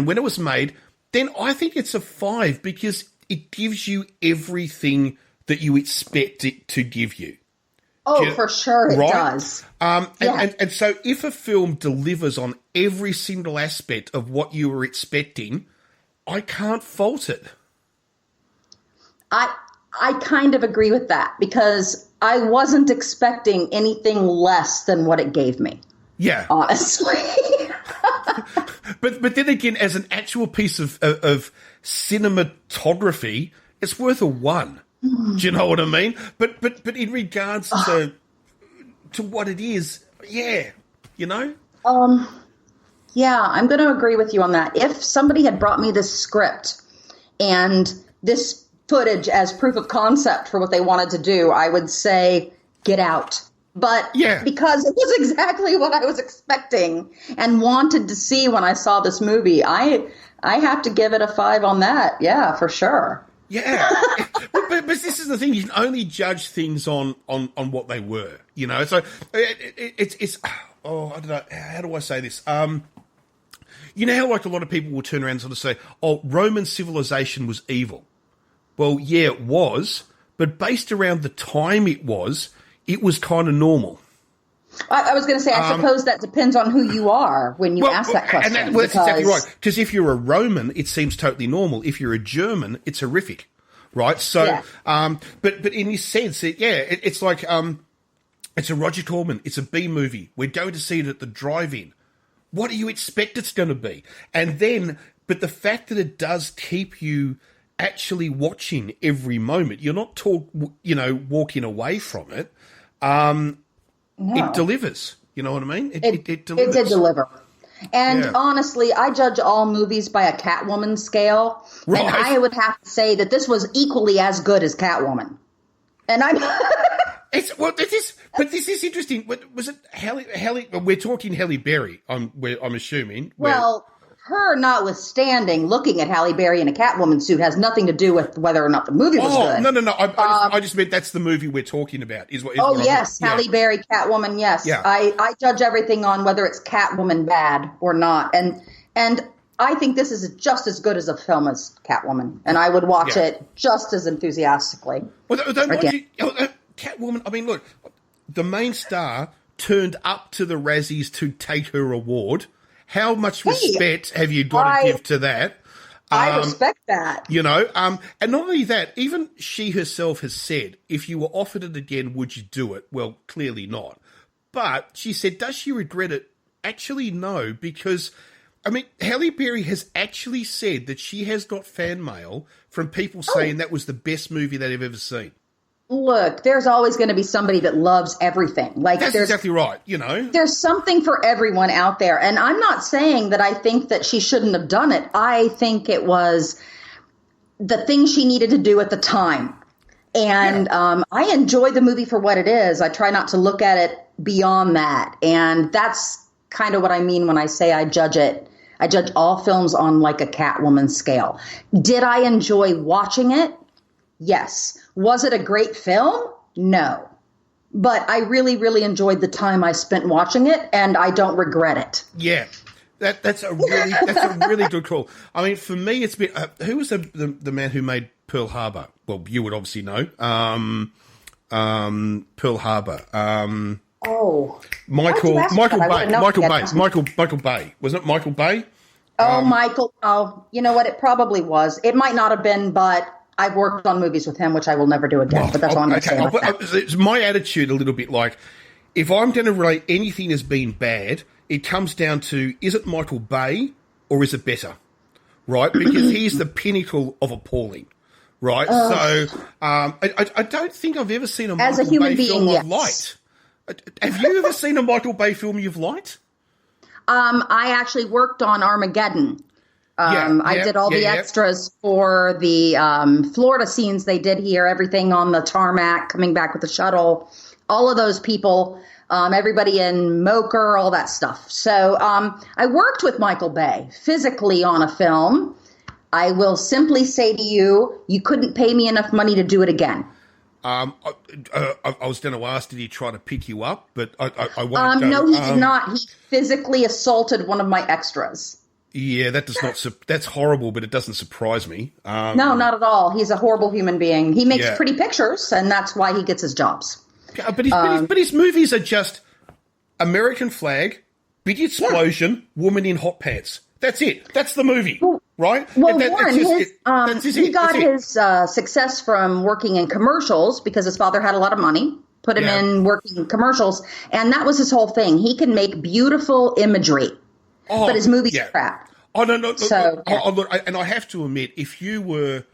when it was made, then I think it's a 5 because it gives you everything that you expect it to give you. For sure it does. And so if a film delivers on every single aspect of what you were expecting, I can't fault it. I kind of agree with that because I wasn't expecting anything less than what it gave me. Yeah. Honestly. But then again, as an actual piece of cinematography, it's worth a 1. Do you know what I mean? But in regards to what it is, yeah, you know? Yeah, I'm going to agree with you on that. If somebody had brought me this script and this footage as proof of concept for what they wanted to do, I would say, get out. But because it was exactly what I was expecting and wanted to see when I saw this movie, I have to give it a 5 on that. Yeah, for sure. Yeah, but this is the thing. You can only judge things on what they were, you know. So it's I don't know. How do I say this? You know how like a lot of people will turn around and sort of say, "Oh, Roman civilization was evil." Well, yeah, it was, but based around the time it was kind of normal. I was going to say, I suppose that depends on who you are when you ask that question. And that's exactly right. Because if you're a Roman, it seems totally normal. If you're a German, it's horrific, right? So, but in this sense, it's like it's a Roger Corman. It's a B movie. We're going to see it at the drive-in. What do you expect it's going to be? And then, but the fact that it does keep you actually watching every moment, you're not walking away from it. No. It delivers. You know what I mean? It delivers. It did deliver. And honestly, I judge all movies by a Catwoman scale. Right. And I would have to say that this was equally as good as Catwoman. And I'm... This is interesting. Was it Halle? We're talking Halle Berry, I'm assuming. Well... Her notwithstanding, looking at Halle Berry in a Catwoman suit has nothing to do with whether or not the movie was good. No. I just meant that's the movie we're talking about. Halle Berry, Catwoman, yes. Yeah. I judge everything on whether it's Catwoman bad or not. And I think this is just as good as a film as Catwoman. And I would watch it just as enthusiastically. Well, Catwoman, I mean, look, the main star turned up to the Razzies to take her award. How much respect have you got to give to that? I respect that. You know, and not only that, even she herself has said, if you were offered it again, would you do it? Well, clearly not. But she said, does she regret it? Actually, no, because, I mean, Halle Berry has actually said that she has got fan mail from people saying that was the best movie they've ever seen. Look, there's always going to be somebody that loves everything. Like That's exactly right, you know. There's something for everyone out there. And I'm not saying that I think that she shouldn't have done it. I think it was the thing she needed to do at the time. And I enjoy the movie for what it is. I try not to look at it beyond that. And that's kind of what I mean when I say I judge it. I judge all films on like a Catwoman scale. Did I enjoy watching it? Yes. Was it a great film? No. But I really, really enjoyed the time I spent watching it, and I don't regret it. Yeah. That's a really good call. I mean, for me, it's been who was the man who made Pearl Harbor? Well, you would obviously know. Pearl Harbor. Michael Bay. Wasn't it Michael Bay? Michael. Oh, you know what? It probably was. It might not have been, but I've worked on movies with him, which I will never do again. But that's all I'm going to say about that. It's my attitude a little bit like, if I'm going to rate anything as being bad, it comes down to, is it Michael Bay or is it better? Right? Because he's the pinnacle of appalling. Right? So I don't think I've ever seen a Michael Bay film I've liked. Have you ever seen a Michael Bay film you've liked? I actually worked on Armageddon. I did all the extras for the Florida scenes they did here, everything on the tarmac, coming back with the shuttle, all of those people, everybody in Mocher, all that stuff. So I worked with Michael Bay physically on a film. I will simply say to you, you couldn't pay me enough money to do it again. I was going to ask, did he try to pick you up? But I won't go. No, he did not. He physically assaulted one of my extras. Yeah, that's horrible, but it doesn't surprise me. No, not at all. He's a horrible human being. He makes pretty pictures, and that's why he gets his jobs. But his movies are just American flag, big explosion, woman in hot pants. That's it. That's the movie, right? Well, Warren, he got his success from working in commercials because his father had a lot of money, put him in working commercials, and that was his whole thing. He can make beautiful imagery, but his movies are crap. Oh, no. Look, and I have to admit, if you were...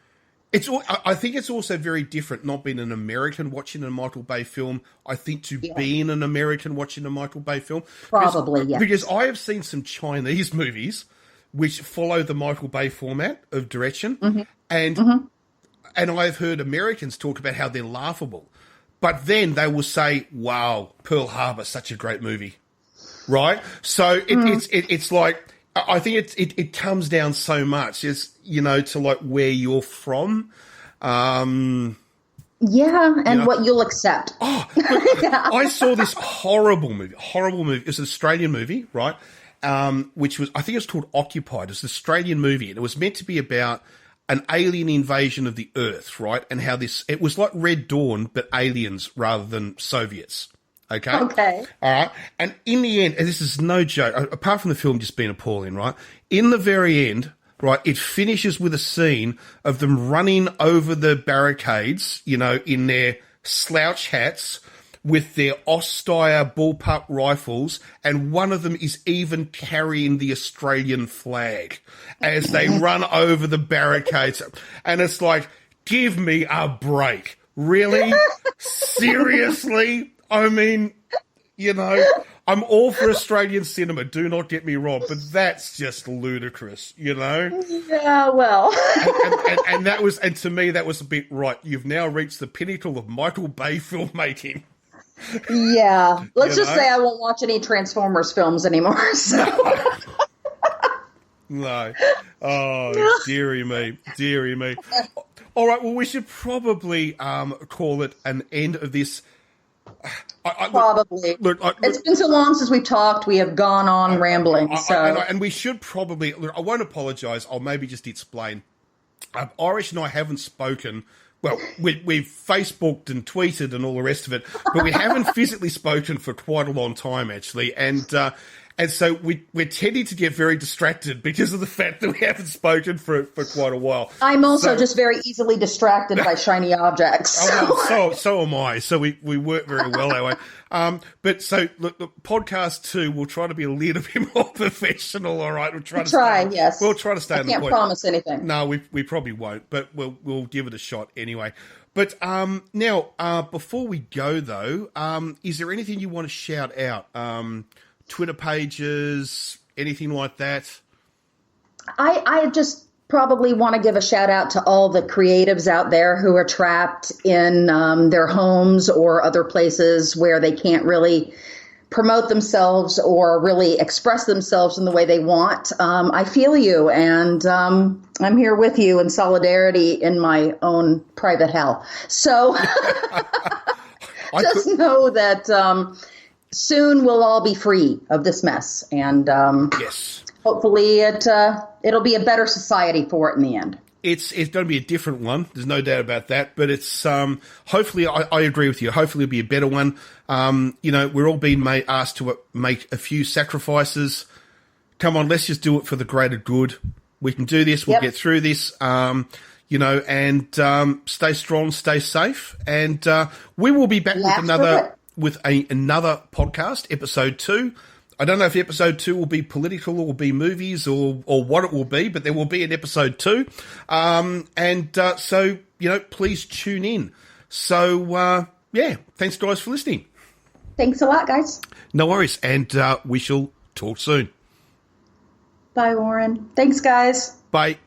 I think it's also very different not being an American watching a Michael Bay film, I think, to being an American watching a Michael Bay film. Probably, yes. Because I have seen some Chinese movies which follow the Michael Bay format of direction, and I've heard Americans talk about how they're laughable. But then they will say, wow, Pearl Harbor, such a great movie, right? So it's like... I think it comes down so much, to like where you're from. And what you'll accept. I saw this horrible movie. It's an Australian movie, right? Which was, I think it was called Occupied. It's an Australian movie, and it was meant to be about an alien invasion of the Earth, right? And how it was like Red Dawn, but aliens rather than Soviets. Okay. All right. And in the end, and this is no joke, apart from the film just being appalling, right? In the very end, right, it finishes with a scene of them running over the barricades, in their slouch hats with their Osteyr bullpup rifles, and one of them is even carrying the Australian flag as they run over the barricades. And it's like, give me a break. Really? Seriously? I mean, I'm all for Australian cinema, do not get me wrong, but that's just ludicrous, Yeah, well. and to me, that was a bit right. You've now reached the pinnacle of Michael Bay filmmaking. Yeah. Let's just say I won't watch any Transformers films anymore, so. No. Oh, dearie me. All right, well, we should probably call it an end of this. Probably. It's been so long since we've talked. We have gone on rambling. And we should probably... Look, I won't apologise. I'll maybe just explain. Irish and I haven't spoken... Well, we've Facebooked and tweeted and all the rest of it, but we haven't physically spoken for quite a long time, actually. And so we're tending to get very distracted because of the fact that we haven't spoken for quite a while. I'm also just very easily distracted by shiny objects. So am I. So we work very well that way. But so look, podcast 2, we'll try to be a little bit more professional. All right, We'll try to stay on the point. I can't promise anything. No, we probably won't, but we'll give it a shot anyway. But now, before we go, though, is there anything you want to shout out? Twitter pages, anything like that? I just probably want to give a shout out to all the creatives out there who are trapped in their homes or other places where they can't really promote themselves or really express themselves in the way they want. I feel you, and I'm here with you in solidarity in my own private hell. So just know that soon we'll all be free of this mess, and yes. Hopefully it'll be a better society for it in the end. It's going to be a different one. There's no doubt about that. But it's hopefully, I agree with you. Hopefully it'll be a better one. We're all being asked to make a few sacrifices. Come on, let's just do it for the greater good. We can do this. We'll get through this. And stay strong, stay safe. And we will be back with another podcast, episode 2. I don't know if episode 2 will be political or will be movies or what it will be, but there will be an episode 2. So, please tune in. So, thanks, guys, for listening. Thanks a lot, guys. No worries. And we shall talk soon. Bye, Warren. Thanks, guys. Bye.